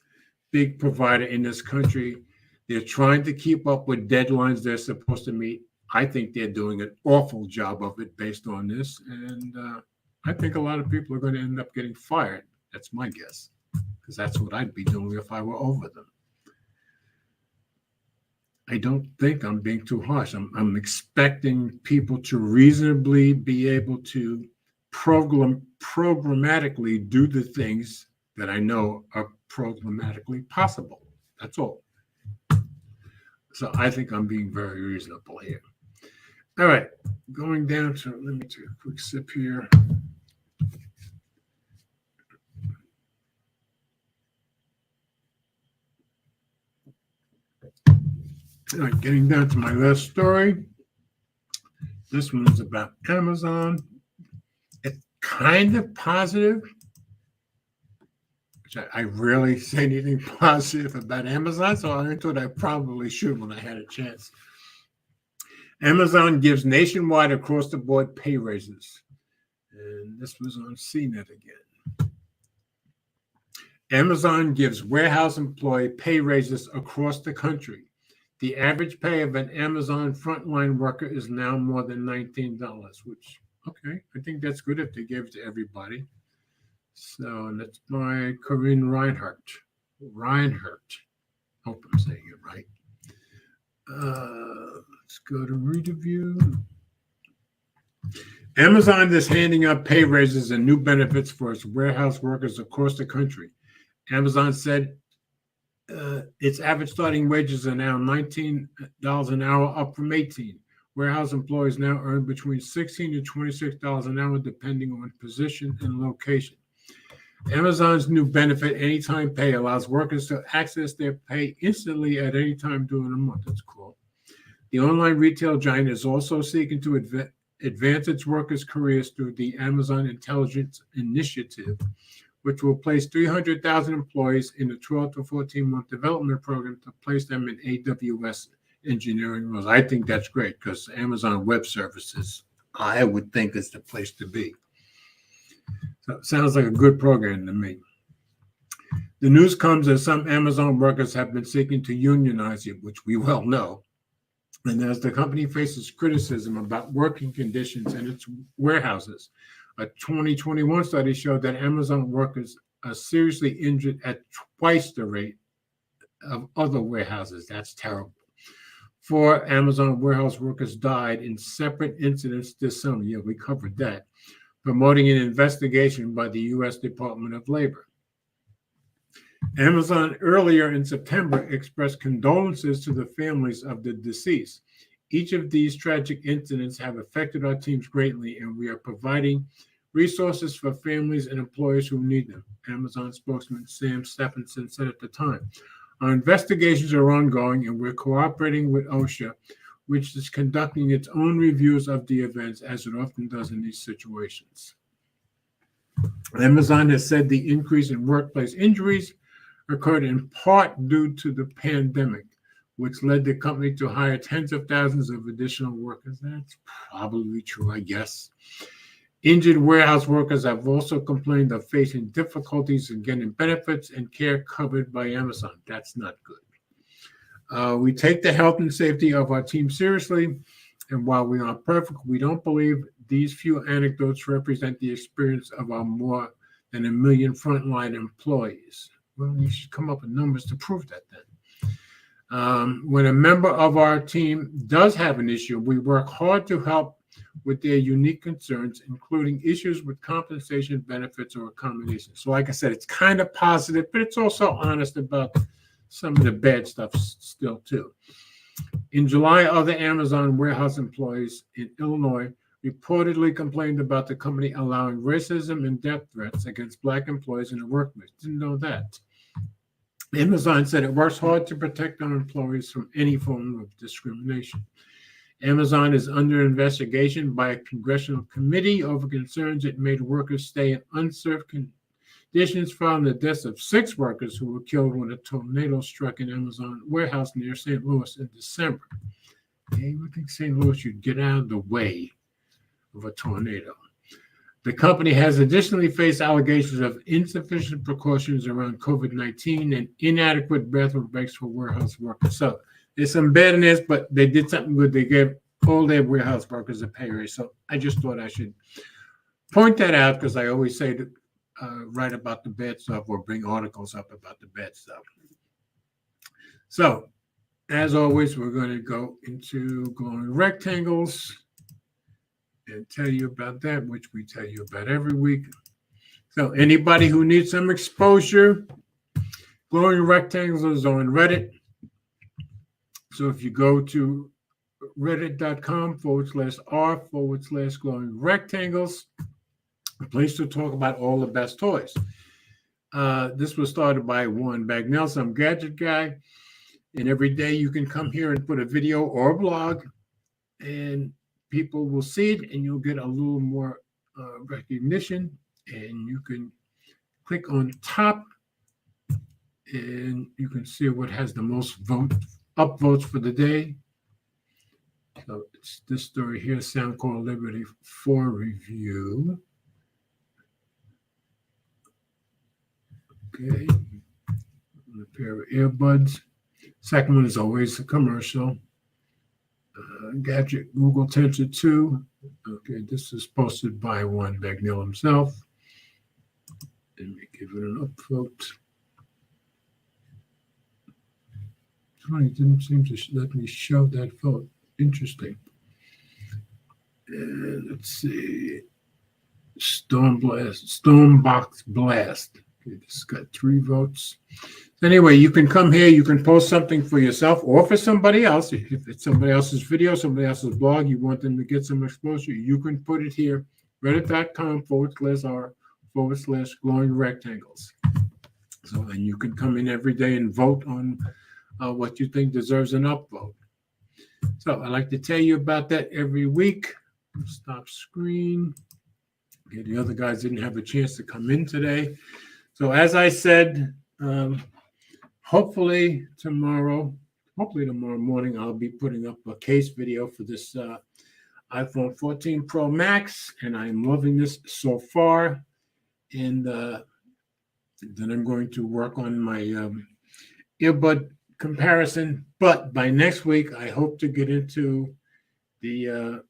big provider in this country. They're trying to keep up with deadlines they're supposed to meet. I think they're doing an awful job of it based on this. And I think a lot of people are going to end up getting fired. That's my guess, because that's what I'd be doing if I were over them. I don't think I'm being too harsh. I'm expecting people to reasonably be able to programmatically do the things that I know are programmatically possible. That's all. So I think I'm being very reasonable here. All right, going down to, let me take a quick sip here. All right, getting down to my last story. This one's about Amazon. It's kind of positive, which I rarely say anything positive about Amazon, so I thought I probably should when I had a chance. Amazon gives nationwide across-the-board pay raises. And this was on CNET again. Amazon gives warehouse employee pay raises across the country. The average pay of an Amazon frontline worker is now more than $19, which, okay, I think that's good if they give it to everybody. So that's by Corinne Reinhardt. Hope I'm saying it right. Let's go to read review. Amazon is handing out pay raises and new benefits for its warehouse workers across the country. Amazon said its average starting wages are now $19 an hour, up from $18. Warehouse employees now earn between $16 to $26 an hour, depending on position and location. Amazon's new benefit, Anytime Pay, allows workers to access their pay instantly at any time during the month. That's cool. The online retail giant is also seeking to advance its workers' careers through the Amazon Intelligence Initiative, which will place 300,000 employees in a 12 to 14-month development program to place them in AWS engineering roles. I think that's great because Amazon Web Services, I would think, is the place to be. So it sounds like a good program to me. The news comes as some Amazon workers have been seeking to unionize it, which we well know. And as the company faces criticism about working conditions in its warehouses, a 2021 study showed that Amazon workers are seriously injured at twice the rate of other warehouses. That's terrible. 4 Amazon warehouse workers died in separate incidents this summer. Yeah, we covered that, promoting an investigation by the U.S. Department of Labor. Amazon earlier in September expressed condolences to the families of the deceased. Each of these tragic incidents have affected our teams greatly, and we are providing resources for families and employees who need them, Amazon spokesman Sam Stephenson said at the time. Our investigations are ongoing, and we're cooperating with OSHA, which is conducting its own reviews of the events, as it often does in these situations. Amazon has said the increase in workplace injuries occurred in part due to the pandemic, which led the company to hire tens of thousands of additional workers. That's probably true, I guess. Injured warehouse workers have also complained of facing difficulties in getting benefits and care covered by Amazon. That's not good. We take the health and safety of our team seriously, and while we aren't perfect, we don't believe these few anecdotes represent the experience of our more than 1 million frontline employees. Well, you should come up with numbers to prove that then. When a member of our team does have an issue, we work hard to help with their unique concerns, including issues with compensation, benefits, or accommodations. So like I said, it's kind of positive, but it's also honest about some of the bad stuff still too. In July, other Amazon warehouse employees in Illinois reportedly complained about the company allowing racism and death threats against Black employees in the workplace. Didn't know that. Amazon said it works hard to protect our employees from any form of discrimination. Amazon is under investigation by a congressional committee over concerns it made workers stay in unsafe conditions following the deaths of 6 workers who were killed when a tornado struck an Amazon warehouse near St. Louis in December. You would think St. Louis should get out of the way of a tornado. The company has additionally faced allegations of insufficient precautions around COVID-19 and inadequate bathroom breaks for warehouse workers. So there's some bad in this, but they did something good. They gave all their warehouse workers a pay raise. So I just thought I should point that out because I always say to write about the bad stuff or bring articles up about the bad stuff. So as always, we're going to go into glowing rectangles and tell you about that, which we tell you about every week. So anybody who needs some exposure, glowing rectangles is on Reddit. So if you go to reddit.com/r/glowing rectangles, a place to talk about all the best toys. This was started by Warren Bagnell, some gadget guy. And every day you can come here and put a video or a blog, and people will see it, and you'll get a little more recognition. And you can click on top, and you can see what has the most upvotes for the day. So it's this story here, Soundcore Liberty 4 review. Okay, a pair of earbuds. Second one is always a commercial. Gadget Google Tensor 2. Okay, this is posted by Warren Bagnell himself. Let me give it an upvote. Funny, it didn't seem to let me show that vote. Interesting. And let's see. Stormbox Blast. Okay, this got 3 votes. Anyway, you can come here, you can post something for yourself or for somebody else. If it's somebody else's video, somebody else's blog, you want them to get some exposure, you can put it here, reddit.com/r/glowing rectangles. So, and you can come in every day and vote on what you think deserves an upvote. So I like to tell you about that every week. Stop screen. Okay, the other guys didn't have a chance to come in today. So as I said, hopefully tomorrow morning, I'll be putting up a case video for this iPhone 14 Pro Max, and I'm loving this so far. And then I'm going to work on my earbud comparison. But by next week, I hope to get into the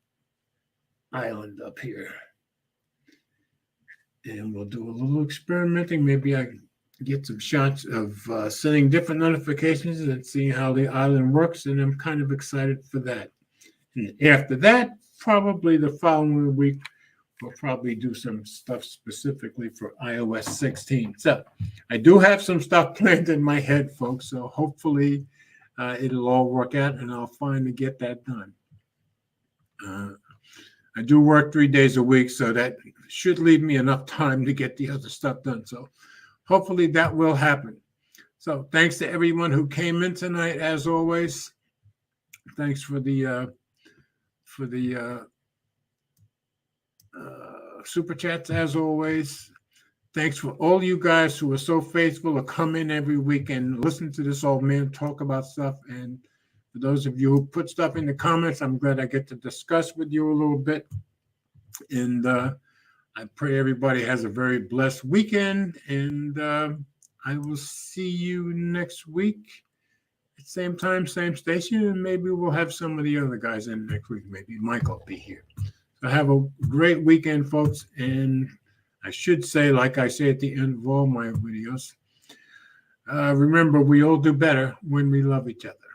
island up here. And we'll do a little experimenting. Maybe I get some shots of sending different notifications and seeing how the island works, and I'm kind of excited for that. And after that, probably the following week, we'll probably do some stuff specifically for iOS 16. So I do have some stuff planned in my head, folks, so hopefully it'll all work out, and I'll finally get that done. I do work 3 days a week, so that should leave me enough time to get the other stuff done. So hopefully that will happen. So thanks to everyone who came in tonight, as always. Thanks for the super chats, as always. Thanks for all you guys who are so faithful to come in every week and listen to this old man talk about stuff. And for those of you who put stuff in the comments, I'm glad I get to discuss with you a little bit. And I pray everybody has a very blessed weekend. And I will see you next week at same time, same station. And maybe we'll have some of the other guys in next week. Maybe Mike will be here. So have a great weekend, folks. And I should say, like I say at the end of all my videos, remember, we all do better when we love each other.